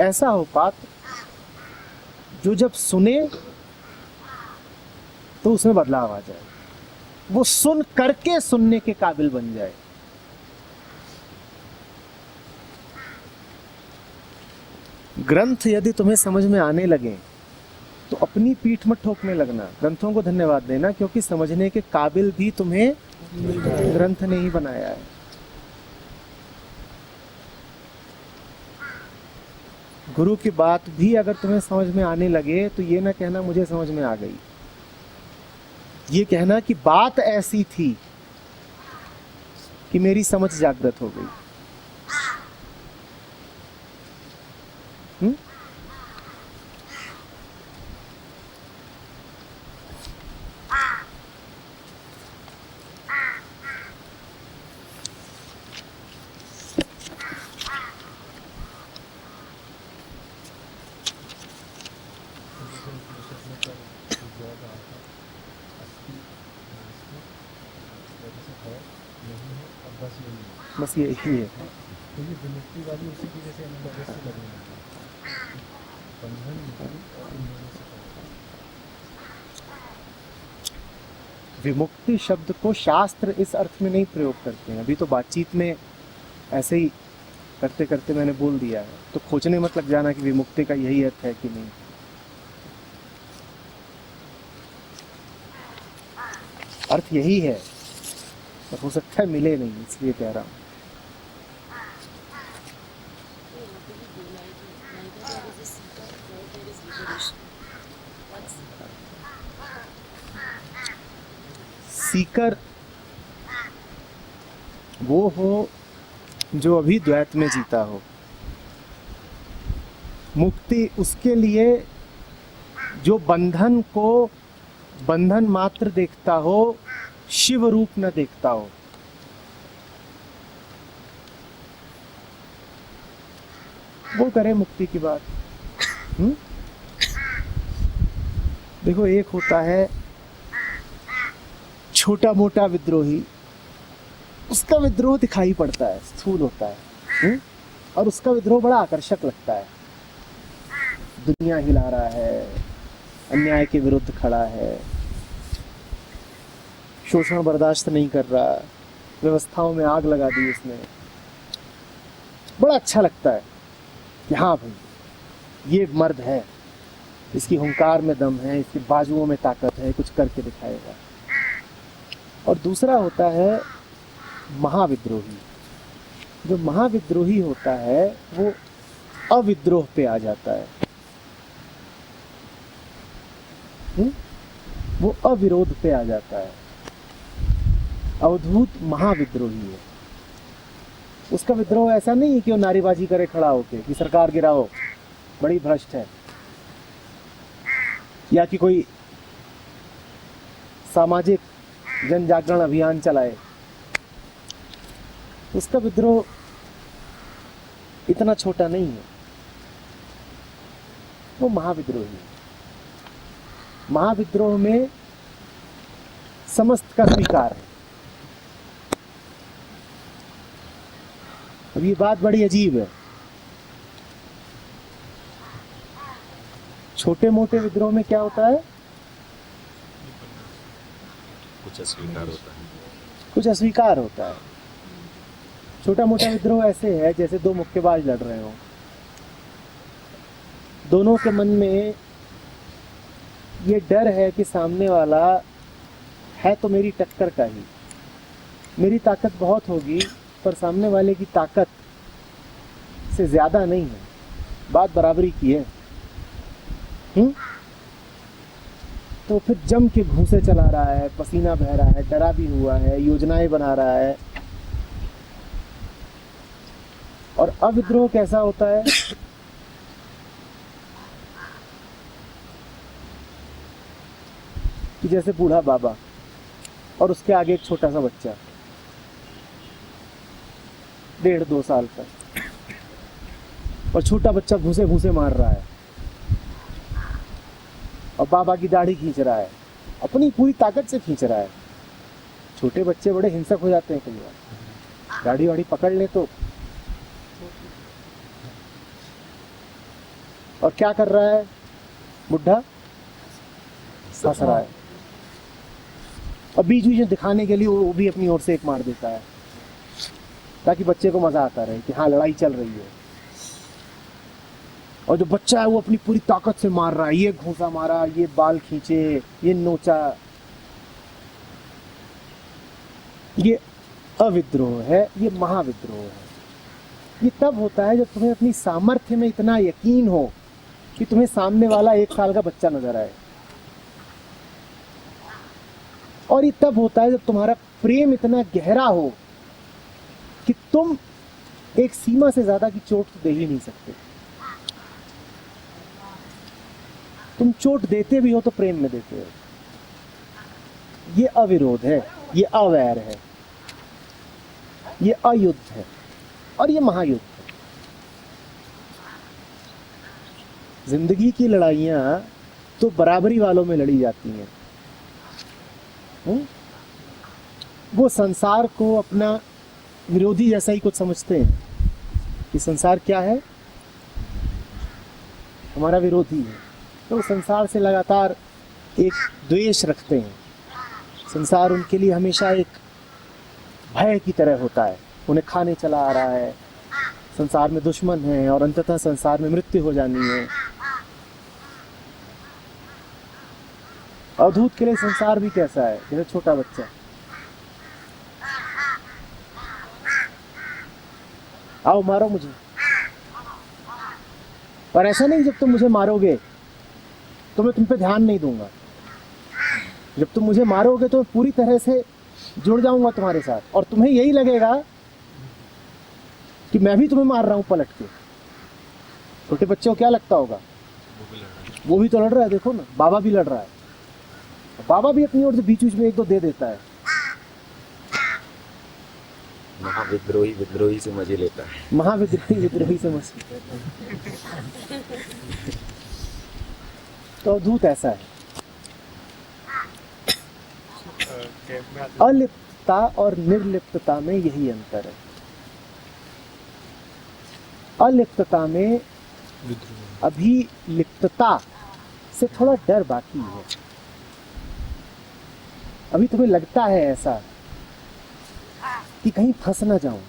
ऐसा हो पात्र जो जब सुने तो उसमें बदलाव आ जाए, वो सुन करके सुनने के काबिल बन जाए। ग्रंथ यदि तुम्हें समझ में आने लगे तो अपनी पीठ मत ठोकने लगना, ग्रंथों को धन्यवाद देना, क्योंकि समझने के काबिल भी तुम्हें ग्रंथ ने ही बनाया है। गुरु की बात भी अगर तुम्हें समझ में आने लगे तो ये ना कहना मुझे समझ में आ गई, ये कहना कि बात ऐसी थी कि मेरी समझ जागृत हो गई। बस ये ही है। विमुक्ति शब्द को शास्त्र इस अर्थ में नहीं प्रयोग करते हैं। अभी तो बातचीत में ऐसे ही करते करते मैंने बोल दिया है, तो खोजने मत लग जाना कि विमुक्ति का यही अर्थ है कि नहीं। अर्थ यही है, पर हो सकता है मिले नहीं, इसलिए कह रहा हूं। सीकर वो हो जो अभी द्वैत में जीता हो। मुक्ति उसके लिए जो बंधन को बंधन मात्र देखता हो, शिव रूप न देखता हो। वो करे मुक्ति की बात। देखो, एक होता है छोटा मोटा विद्रोही, उसका विद्रोह दिखाई पड़ता है, स्थूल होता है, और उसका विद्रोह बड़ा आकर्षक लगता है। दुनिया हिला रहा है, अन्याय के विरुद्ध खड़ा है, शोषण बर्दाश्त नहीं कर रहा, व्यवस्थाओं में आग लगा दी उसने। बड़ा अच्छा लगता है कि हाँ भाई, ये मर्द है, इसकी हुंकार में दम है, इसकी बाजुओं में ताकत है, कुछ करके दिखाएगा। और दूसरा होता है महाविद्रोही। जो महाविद्रोही होता है वो अविद्रोह पे आ जाता है, वो अविरोध पे आ जाता है। अवधूत महाविद्रोही है। उसका विद्रोह ऐसा नहीं है कि वो नारीबाजी करे खड़ा होके कि सरकार गिराओ, बड़ी भ्रष्ट है, या कि कोई सामाजिक जन जागरण अभियान चलाए। उसका विद्रोह इतना छोटा नहीं है, वो महाविद्रोही है। महाविद्रोह में समस्त का स्वीकार है। अब ये बात बड़ी अजीब है। छोटे मोटे विद्रोह में क्या होता है? कुछ अस्वीकार होता है, कुछ अस्वीकार होता है। छोटा मोटा विद्रोह ऐसे है जैसे दो मुक्केबाज लड़ रहे हो, दोनों के मन में ये डर है कि सामने वाला है तो मेरी टक्कर का ही, मेरी ताकत बहुत होगी पर सामने वाले की ताकत से ज्यादा नहीं है, बात बराबरी की है। तो फिर जम के घूंसे चला रहा है, पसीना बह रहा है, डरा भी हुआ है, योजनाएं बना रहा है। और अविद्रोह कैसा होता है? कि जैसे बूढ़ा बाबा और उसके आगे एक छोटा सा बच्चा 1.5-2 साल का, और छोटा बच्चा घूंसे घूंसे मार रहा है और बाबा की दाढ़ी खींच रहा है, अपनी पूरी ताकत से खींच रहा है। छोटे बच्चे बड़े हिंसक हो जाते हैं कई बार, दाढ़ी वाड़ी पकड़ ले तो। और क्या कर रहा है बुढ़ा? हंस रहा है, और बीच बीच में दिखाने के लिए वो भी अपनी ओर से एक मार देता है ताकि बच्चे को मजा आता रहे कि हाँ लड़ाई चल रही है। और जो बच्चा है वो अपनी पूरी ताकत से मार रहा है, ये घूंसा मारा, ये बाल खींचे, ये नोचा। ये अविद्रोह है, ये महाविद्रोह है। ये तब होता है जब तुम्हें अपनी सामर्थ्य में इतना यकीन हो कि तुम्हें सामने वाला 1 साल का बच्चा नजर आए। और ये तब होता है जब तुम्हारा प्रेम इतना गहरा हो कि तुम एक सीमा से ज्यादा की चोट तो दे ही नहीं सकते। तुम चोट देते भी हो तो प्रेम में देते हो। ये अविरोध है, ये अवैर है, ये अयुद्ध है और ये महायुद्ध है। जिंदगी की लड़ाइयां तो बराबरी वालों में लड़ी जाती हैं। वो संसार को अपना विरोधी जैसा ही कुछ समझते हैं कि संसार क्या है, हमारा विरोधी है। तो संसार से लगातार एक द्वेष रखते हैं। संसार उनके लिए हमेशा एक भय की तरह होता है, उन्हें खाने चला आ रहा है, संसार में दुश्मन है और अंततः संसार में मृत्यु हो जानी है। अवधूत के लिए संसार भी कैसा है? जैसे छोटा बच्चा, आओ मारो मुझे। और ऐसा नहीं जब तुम मुझे मारोगे तो मैं तुम पे ध्यान नहीं दूंगा, जब तुम मुझे मारोगे तो मैं पूरी तरह से जुड़ जाऊंगा तुम्हारे साथ और तुम्हें यही लगेगा कि मैं भी तुम्हें मार रहा हूं पलट के। छोटे बच्चे को क्या लगता होगा? वो भी तो लड़ रहा है, देखो ना, बाबा भी लड़ रहा है, बाबा भी अपनी ओर से बीच बीच में 1-2 दे देता है। महाविद्रोही विद्रोही से मजे लेता है। महाविद्रोही विद्रोही से मजे लेता है। तो अवधूत ऐसा है। अलिप्तता और निर्लिप्तता में यही अंतर है। अलिप्तता में अभिलिप्तता से थोड़ा डर बाकी है। अभी तुम्हें लगता है ऐसा कि कहीं फंस ना जाऊं,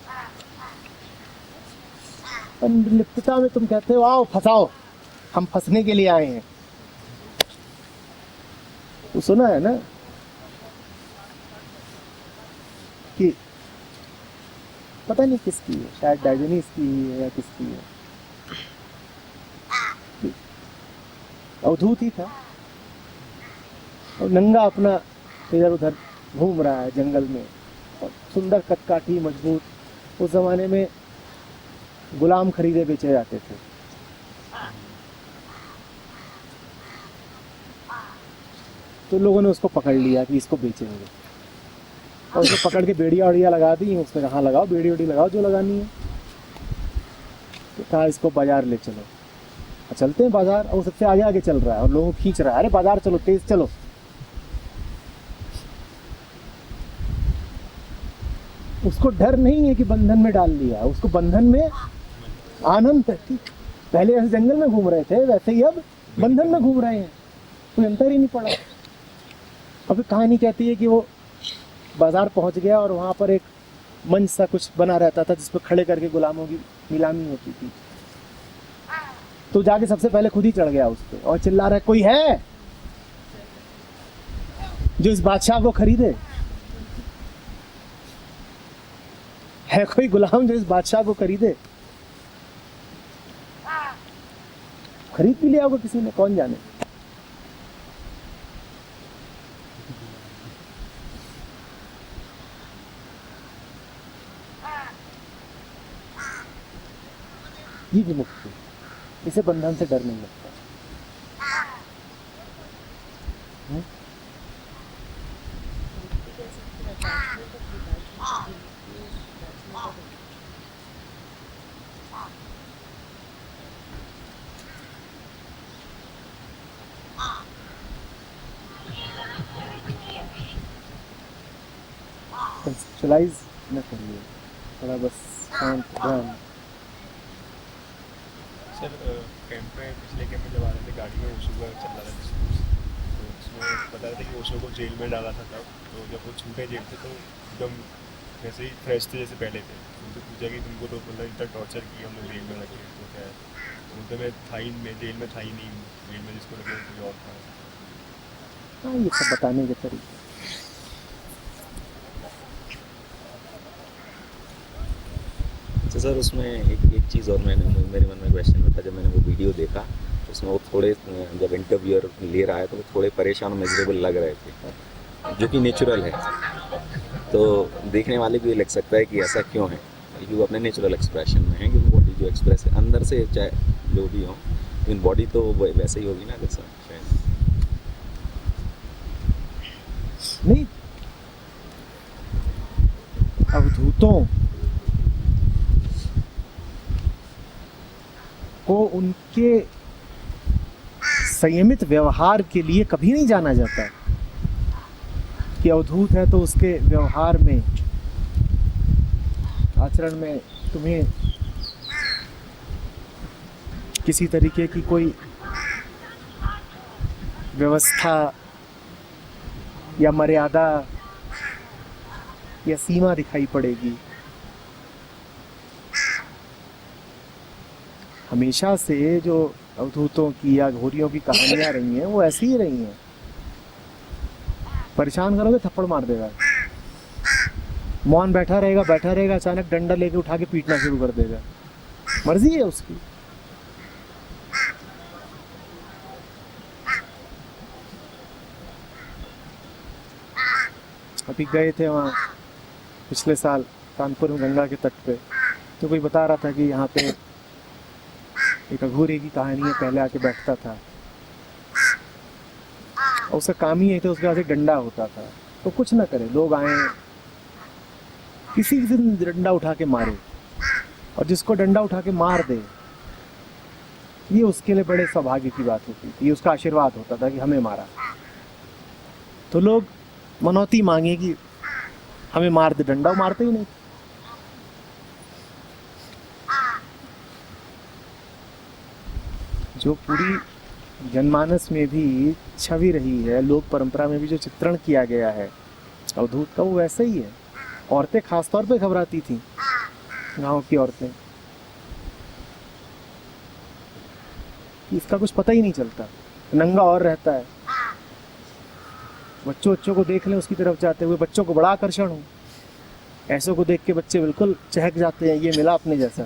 और निर्लिप्तता में तुम कहते हो आओ फंसाओ, हम फंसने के लिए आए हैं। तो सुना है ना कि पता नहीं किसकी है, शायद डायोजनीस की है या किसकी है, अवधूत ही था और नंगा अपना इधर उधर घूम रहा है जंगल में, और सुंदर कदकाठी मजबूत। उस जमाने में गुलाम खरीदे बेचे जाते थे। तो लोगों ने उसको पकड़ लिया कि इसको बेचेंगे, और उसको पकड़ के बेड़िया वड़िया लगा दी। उसने कहा लगाओ बेड़ी वड़ी लगाओ जो लगानी है। तो कहा इसको बाजार ले चलो। चलते हैं बाजार, और वो सबसे आगे आगे चल रहा है और लोगों को खींच रहा है, अरे बाजार चलो, तेज चलो। उसको डर नहीं है कि बंधन में डाल दिया, उसको बंधन में आनंद है। पहले ऐसे जंगल में घूम रहे थे, वैसे ही अब बंधन में घूम रहे हैं, कोई अंतर ही नहीं पड़ा। और फिर कहानी कहती है कि वो बाजार पहुंच गया और वहां पर एक मंच सा कुछ बना रहता था जिस पर खड़े करके गुलामों की नीलामी होती थी। तो जाके सबसे पहले खुद ही चढ़ गया उस पर और चिल्ला रहा है, कोई है जो इस बादशाह को खरीदे? है कोई गुलाम जो इस बादशाह को खरीदे? खरीद भी लिया होगा किसी ने, कौन जाने। ये विमुक्ति, इसे बंधन से डर नहीं लगता। कंसेप्चुअलाइज न करिए, थोड़ा बस शांत ध्यान। सर कैंप में पिछले कैंप में जब आ रहे थे गाड़ी में ओशो का चल रहा था डिस्कोर्स, तो उसमें बता रहे थे कि ओशो को जेल में डाला था तब, तो जब वो छूटे जेल से तो एकदम वैसे ही फ्रेश थे जैसे पहले थे। उनसे पूछा कि तुमको तो मतलब इतना टॉर्चर किया हम लोग जेल में रखे, तो क्या है? बोलते मैं था ही मैं जेल में था ही नहीं, जेल में जिसको रखे कोई और था। हाँ, ये सब बताने के तरीके। तो सर उसमें एक चीज़ और मेरे मन में क्वेश्चन था, जब मैंने वो वीडियो देखा तो उसमें वो थोड़े, जब इंटरव्यूअर ले रहा है तो वो थोड़े परेशान और मिजरेबल लग रहे थे, जो कि नेचुरल है। तो देखने वाले को ये लग सकता है कि ऐसा क्यों है, क्योंकि वो अपने नेचुरल एक्सप्रेशन में है, क्योंकि बॉडी जो एक्सप्रेस है अंदर से, चाहे जो भी हो, लेकिन बॉडी तो वैसे ही होगी ना जैसा शायद। नहीं, अवधूतों को उनके संयमित व्यवहार के लिए कभी नहीं जाना जाता कि अवधूत है तो उसके व्यवहार में, आचरण में तुम्हें किसी तरीके की कोई व्यवस्था या मर्यादा या सीमा दिखाई पड़ेगी। हमेशा से जो अवधूतों की या घोड़ियों की कहानियां रही हैं वो ऐसी ही रही हैं। परेशान करोगे थप्पड़ मार देगा, मौन बैठा रहेगा, अचानक डंडा लेके उठा के पीटना शुरू कर देगा, मर्जी है उसकी। अभी गए थे वहाँ पिछले साल कानपुर में गंगा के तट पे, तो कोई बता रहा था कि यहाँ पे एक अघोरे की कहानी है, पहले आके बैठता था और उसका काम ही यही था, उसके पास एक डंडा होता था, तो कुछ ना करे, लोग आए किसी दिन डंडा उठा के मारे, और जिसको डंडा उठा के मार दे ये उसके लिए बड़े सौभाग्य की बात होती थी, ये उसका आशीर्वाद होता था कि हमें मारा। तो लोग मनौती मांगे कि हमें मार दे, डंडा मारते ही नहीं। जो पूरी जनमानस में भी छवि रही है, लोक परंपरा में भी जो चित्रण किया गया है अवधूत का, वो वैसा ही है। औरतें खासतौर पे घबराती थीं, गांव की औरतें, इसका कुछ पता ही नहीं चलता, नंगा और रहता है, बच्चों को देख लें उसकी तरफ जाते हुए, बच्चों को बड़ा आकर्षण हो, ऐसों को देख के बच्चे बिल्कुल चहक जाते हैं, ये मिला अपने जैसा।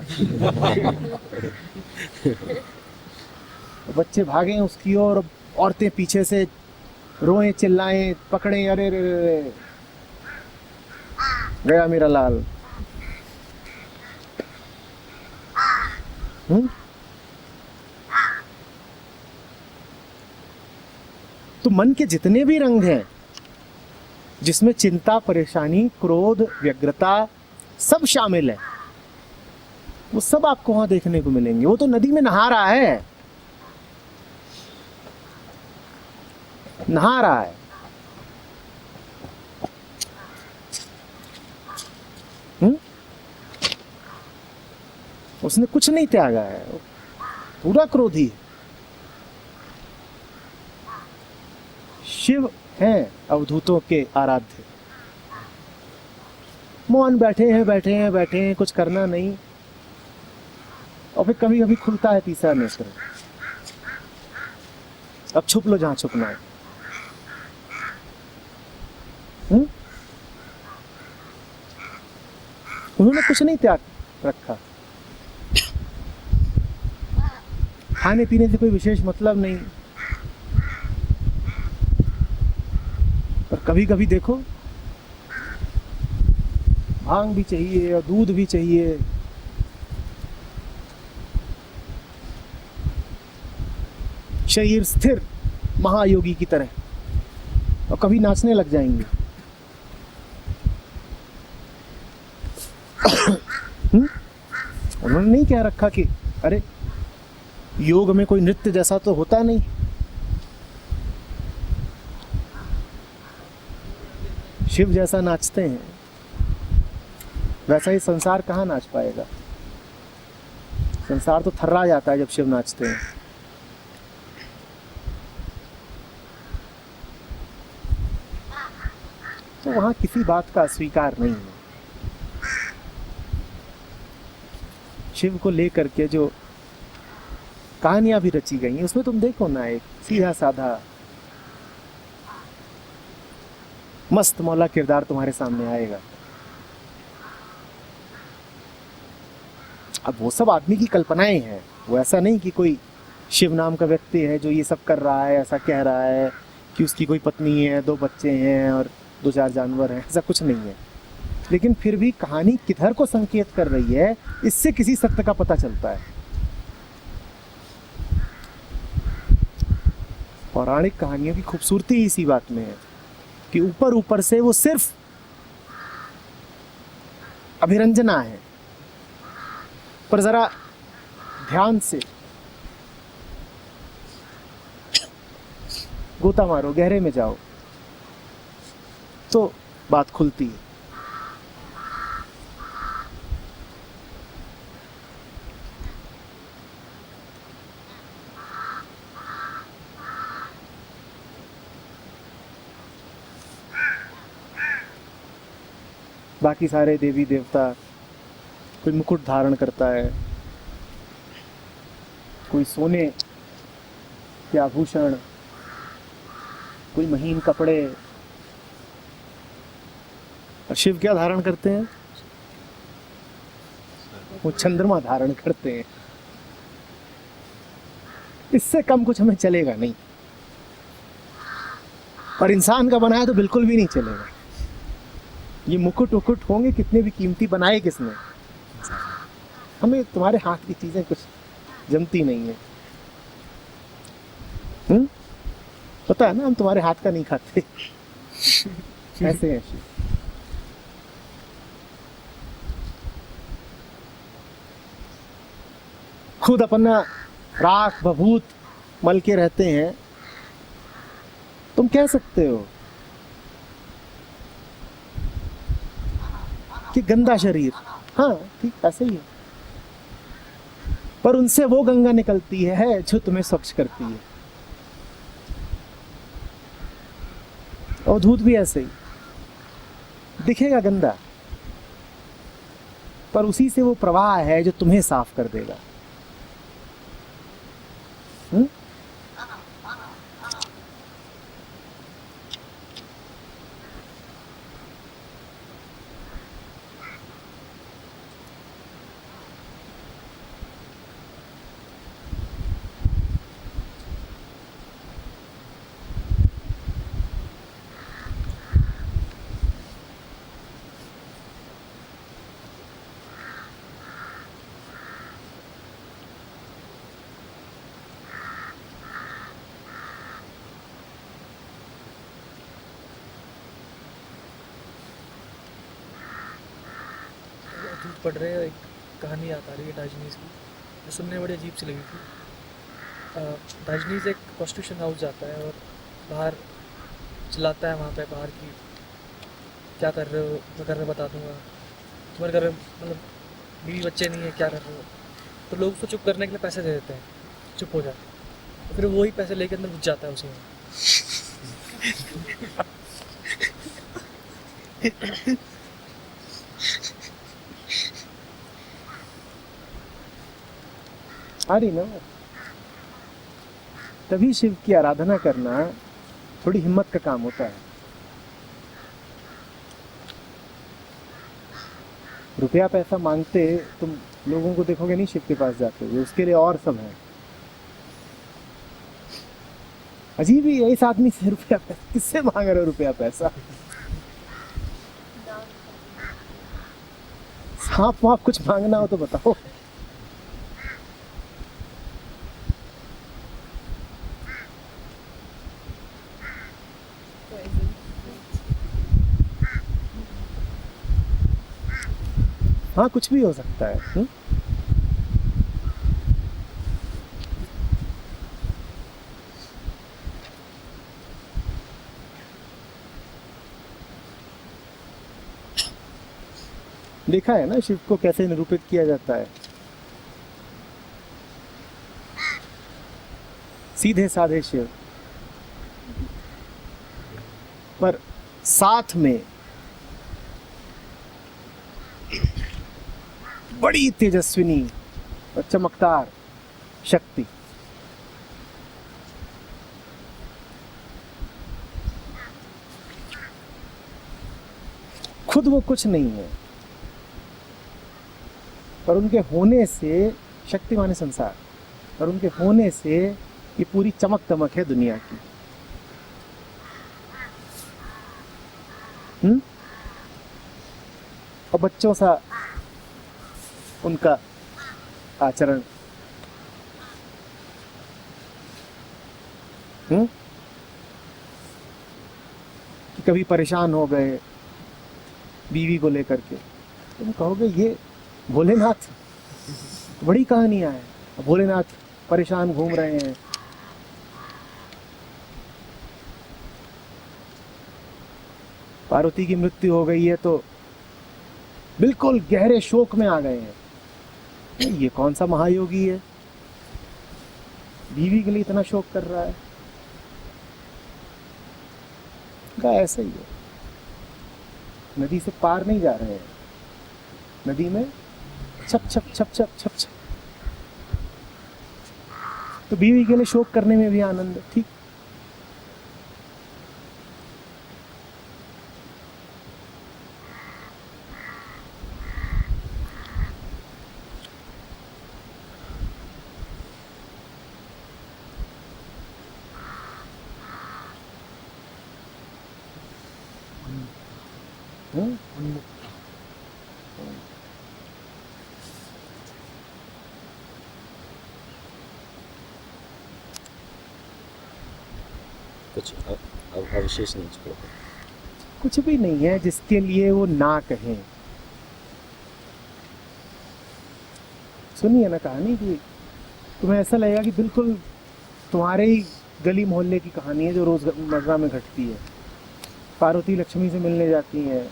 बच्चे भागें उसकी ओर, औरतें पीछे से रोएं, चिल्लाएं, पकड़ें, अरे रे रे गया मेरा लाल। तो मन के जितने भी रंग हैं, जिसमें चिंता, परेशानी, क्रोध, व्यग्रता सब शामिल है, वो सब आपको वहां देखने को मिलेंगे। वो तो नदी में नहा रहा है, नहा रहा है। उसने कुछ नहीं त्यागा है, पूरा क्रोधी है। शिव हैं अवधूतों के आराध्य। मौन बैठे हैं, कुछ करना नहीं, और फिर कभी कभी खुलता है तीसरा नेत्र, अब छुप लो जहां छुपना है। उन्होंने कुछ नहीं त्याग रखा, खाने पीने से कोई विशेष मतलब नहीं, पर कभी कभी देखो भांग भी चाहिए और दूध भी चाहिए। शरीर स्थिर महायोगी की तरह, और कभी नाचने लग जाएंगे। उन्होंने नहीं कह रखा कि अरे योग में कोई नृत्य जैसा तो होता नहीं, शिव जैसा नाचते हैं, वैसा ही संसार कहाँ नाच पाएगा। संसार तो थर्रा जाता है जब शिव नाचते हैं। तो वहां किसी बात का अस्वीकार नहीं है। शिव को लेकर के जो कहानियां भी रची गई हैं, उसमें तुम देखो ना, एक सीधा साधा मस्त मौला किरदार तुम्हारे सामने आएगा। अब वो सब आदमी की कल्पनाएं हैं, वो ऐसा नहीं कि कोई शिव नाम का व्यक्ति है जो ये सब कर रहा है, ऐसा कह रहा है कि उसकी कोई पत्नी है, 2 बच्चे हैं और 2-4 जानवर हैं, ऐसा कुछ नहीं है। लेकिन फिर भी कहानी किधर को संकेत कर रही है, इससे किसी सत्य का पता चलता है। पौराणिक कहानियों की खूबसूरती इसी बात में है कि ऊपर ऊपर से वो सिर्फ अभिरंजना है, पर जरा ध्यान से गोता मारो, गहरे में जाओ तो बात खुलती है। बाकी सारे देवी देवता, कोई मुकुट धारण करता है, कोई सोने के आभूषण, कोई महीन कपड़े, और शिव क्या धारण करते हैं? वो चंद्रमा धारण करते हैं। इससे कम कुछ हमें चलेगा नहीं, और इंसान का बनाया तो बिल्कुल भी नहीं चलेगा। ये मुकुट वुकुट होंगे कितने भी कीमती, बनाए किसने? हमें तुम्हारे हाथ की चीजें कुछ जमती नहीं है। पता है ना, हम तुम्हारे हाथ का नहीं खाते। ऐसे हैं। खुद अपना राख भभूत मल के रहते हैं, तुम कह सकते हो कि गंदा शरीर, हाँ ठीक ऐसे ही है, पर उनसे वो गंगा निकलती है जो तुम्हें स्वच्छ करती है। और दूध भी ऐसे ही दिखेगा गंदा, पर उसी से वो प्रवाह है जो तुम्हें साफ कर देगा। धूप पड़ रहे हैं, एक कहानी याद आ रही है डाइजनीज की, जो सुनने में बड़ी अजीब सी लगी थी। डाइजनीज एक प्रोस्टिट्यूशन हाउस जाता है और बाहर चिल्लाता है वहाँ पे बाहर की, क्या कर रहे हो? मैं घर में बता दूंगा, तुम्हारे घर में मतलब बीवी बच्चे नहीं है, क्या कर रहे हो? तो लोग उसको चुप करने के लिए पैसे दे देते हैं, चुप हो जाए, तो फिर वही पैसे लेके अंदर घुस जाता है उसी में। आ रही ना? तभी शिव की आराधना करना थोड़ी हिम्मत का काम होता है। रुपया पैसा मांगते तुम लोगों को देखोगे नहीं शिव के पास जाते हुए, उसके लिए और सब है। अजीब ही है, इस आदमी से रुपया पैसा किससे मांग रहे हो? रुपया पैसा सांप वाप कुछ मांगना हो तो बताओ। हाँ कुछ भी हो सकता है। देखा है ना शिव को कैसे निरूपित किया जाता है, सीधे साधे शिव, पर साथ में बड़ी तेजस्विनी और चमकदार शक्ति। खुद वो कुछ नहीं है, पर उनके होने से शक्ति माने संसार, और उनके होने से ये पूरी चमक दमक है दुनिया की। और बच्चों सा उनका आचरण, कि कभी परेशान हो गए बीवी को लेकर के, तुम कहोगे ये भोलेनाथ, बड़ी कहानियां हैं। भोलेनाथ परेशान घूम रहे हैं, पार्वती की मृत्यु हो गई है तो बिल्कुल गहरे शोक में आ गए हैं। ये कौन सा महायोगी है, बीवी के लिए इतना शोक कर रहा है? का ऐसा ही है, नदी से पार नहीं जा रहे हैं, नदी में छप छप छप छप छप छप, तो बीवी के लिए शोक करने में भी आनंद है। ठीक, कुछ अवशेष नहीं छोड़ा, कुछ भी नहीं है जिसके लिए वो ना कहें। सुनिए ना कहानी की, तुम्हें ऐसा लगेगा कि बिल्कुल तुम्हारे ही गली मोहल्ले की कहानी है जो रोजमर्रा में घटती है। पार्वती लक्ष्मी से मिलने जाती हैं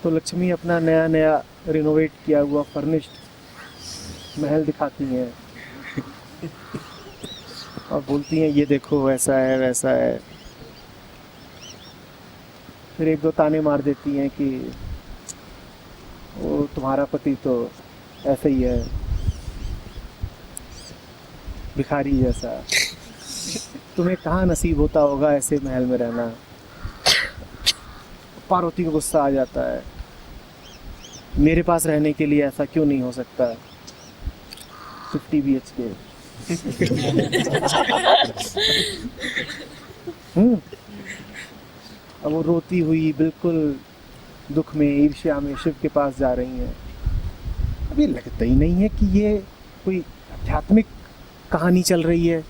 तो लक्ष्मी अपना नया नया रिनोवेट किया हुआ फर्निश्ड महल दिखाती हैं और बोलती हैं ये देखो ऐसा है वैसा है। फिर एक दो ताने मार देती हैं कि वो तुम्हारा पति तो ऐसा ही है, भिखारी जैसा, तुम्हें कहाँ नसीब होता होगा ऐसे महल में रहना। पार्वती को गुस्सा आ जाता है, मेरे पास रहने के लिए ऐसा क्यों नहीं हो सकता, 50 BHK। अब वो रोती हुई बिल्कुल दुख में ईर्ष्या में शिव के पास जा रही हैं। अब ये लगता ही नहीं है कि ये कोई आध्यात्मिक कहानी चल रही है,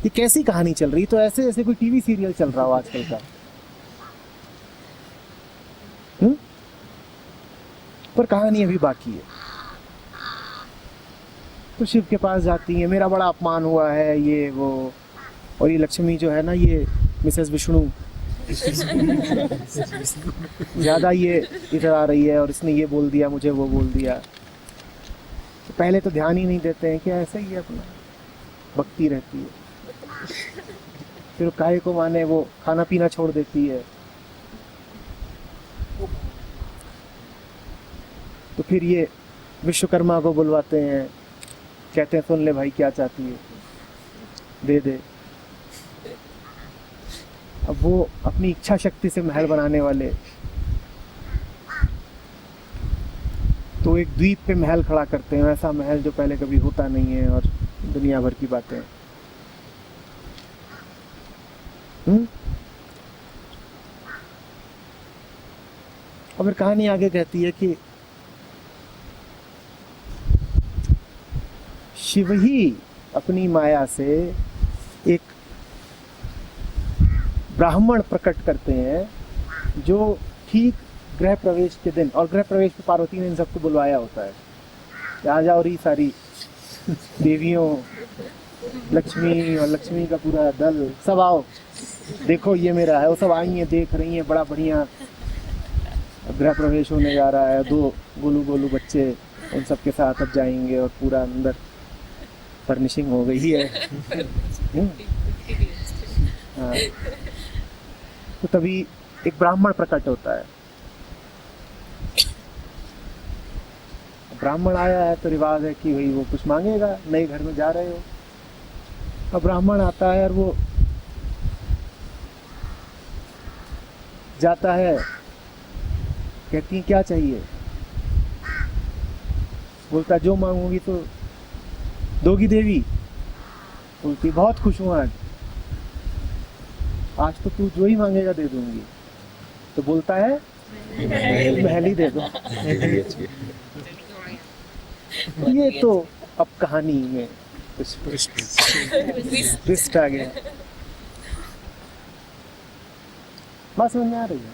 ये कैसी कहानी चल रही है? तो ऐसे ऐसे कोई टीवी सीरियल चल रहा हो आजकल का। पर कहानी अभी बाकी है। तो शिव के पास जाती हैं, मेरा बड़ा अपमान हुआ है ये वो, और ये लक्ष्मी जो है ना ये मिसेस विष्णु ज़्यादा ये इधर आ रही है और इसने ये बोल दिया मुझे वो बोल दिया। तो पहले तो ध्यान ही नहीं देते हैं कि ऐसा ही है, अपना भक्ति रहती है। फिर काहे को माने वो खाना पीना छोड़ देती है। तो फिर ये विश्वकर्मा को बुलवाते हैं कहते हैं सुन ले भाई क्या चाहती है, दे दे। अब वो अपनी इच्छा शक्ति से महल बनाने वाले तो एक द्वीप पे महल खड़ा करते हैं, ऐसा महल जो पहले कभी होता नहीं है, और दुनिया भर की बातें। और फिर कहानी आगे कहती है कि शिव ही अपनी माया से एक ब्राह्मण प्रकट करते हैं जो ठीक गृह प्रवेश के दिन, और गृह प्रवेश पे पार्वती ने इन सबको बुलवाया होता है, आ जाओ रही सारी देवियों, लक्ष्मी और लक्ष्मी का पूरा दल, सब आओ देखो ये मेरा है। वो सब आई हैं, देख रही हैं, बड़ा बढ़िया गृह प्रवेश होने जा रहा है, 2 गोलू गोलू बच्चे उन सब के साथ अब जाएंगे, और पूरा अंदर फर्निशिंग हो गई है। हाँ। तो तभी एक ब्राह्मण प्रकट होता है। ब्राह्मण आया है तो रिवाज है कि भाई वो कुछ मांगेगा, नए घर में जा रहे हो। अब ब्राह्मण आता है और वो जाता है, कहती है क्या चाहिए, बोलता जो मांगूंगी तो दोगी देवी। बोलती बहुत खुश हूँ आज तो तू जो ही मांगेगा दे दूंगी। तो बोलता है महल ही दे दो। ये तो अब कहानी में ट्विस्ट आ गया। बात समझ में आ रही है?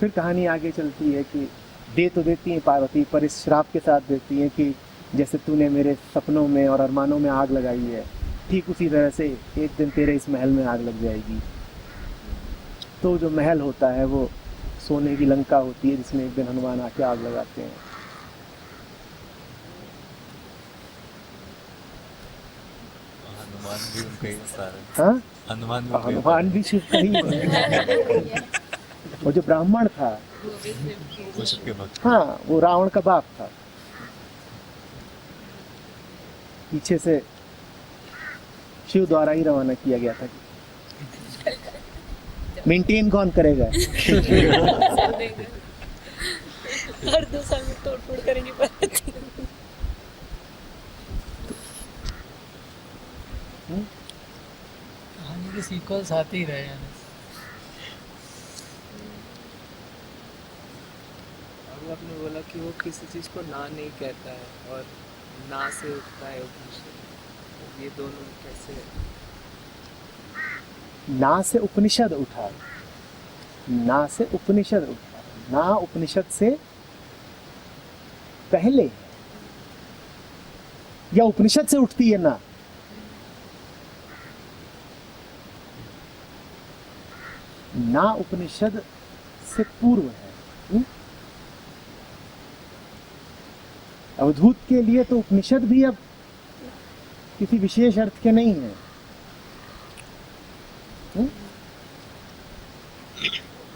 फिर कहानी आगे चलती है कि दे तो देती है पार्वती, पर इस श्राप के साथ देती है कि जैसे तूने मेरे सपनों में और अरमानों में आग लगाई है, ठीक उसी तरह से एक दिन तेरे इस महल में आग लग जाएगी। तो जो महल होता है वो सोने की लंका होती है, जिसमें एक दिन हनुमान आके आग लगाते हैं। हनुमान भी उनका ही सारा। हाँ, हनुमान भी शिव का ही। वो जो ब्राह्मण था वो शिव के भक्त। हाँ, वो रावण का बाप था। पीछे से शिव द्वारा ही रवाना किया गया था। मेंटेन कौन करेगा? हर 2 साल में तोड़-फोड़ करनी पड़ती है। कहानी के सीक्वल्स आते ही रहे हैं। अभी आपने बोला कि वो किसी चीज़ को ना नहीं कहता है और ना से उठता है उपनिषद, ये दोनों कैसे? ना से उपनिषद उठा, ना से उपनिषद उठा, ना उपनिषद से पहले या उपनिषद से उठती है ना? ना उपनिषद से पूर्व है। अवधूत के लिए तो उपनिषद भी अब किसी विशेष अर्थ के नहीं है।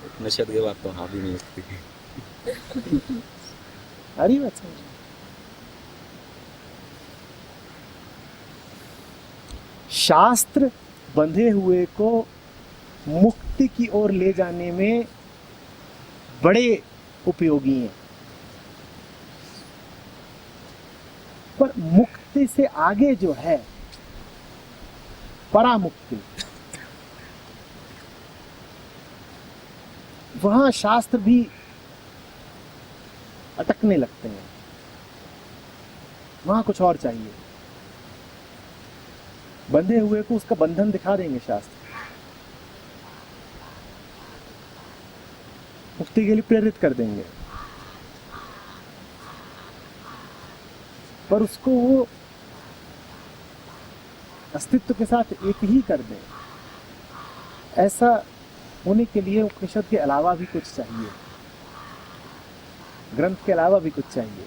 उपनिषद के बाद तो हाँ भी नहीं उठती। अरे बच्चा, शास्त्र बंधे हुए को मुक्ति की ओर ले जाने में बड़े उपयोगी हैं, पर मुक्ति से आगे जो है परामुक्ति, वहां शास्त्र भी अटकने लगते हैं। वहां कुछ और चाहिए। बंधे हुए को उसका बंधन दिखा देंगे शास्त्र, मुक्ति के लिए प्रेरित कर देंगे, पर उसको वो अस्तित्व के साथ एक ही कर दें। ऐसा होने के लिए उपनिषद के अलावा भी कुछ चाहिए, ग्रंथ के अलावा भी कुछ चाहिए।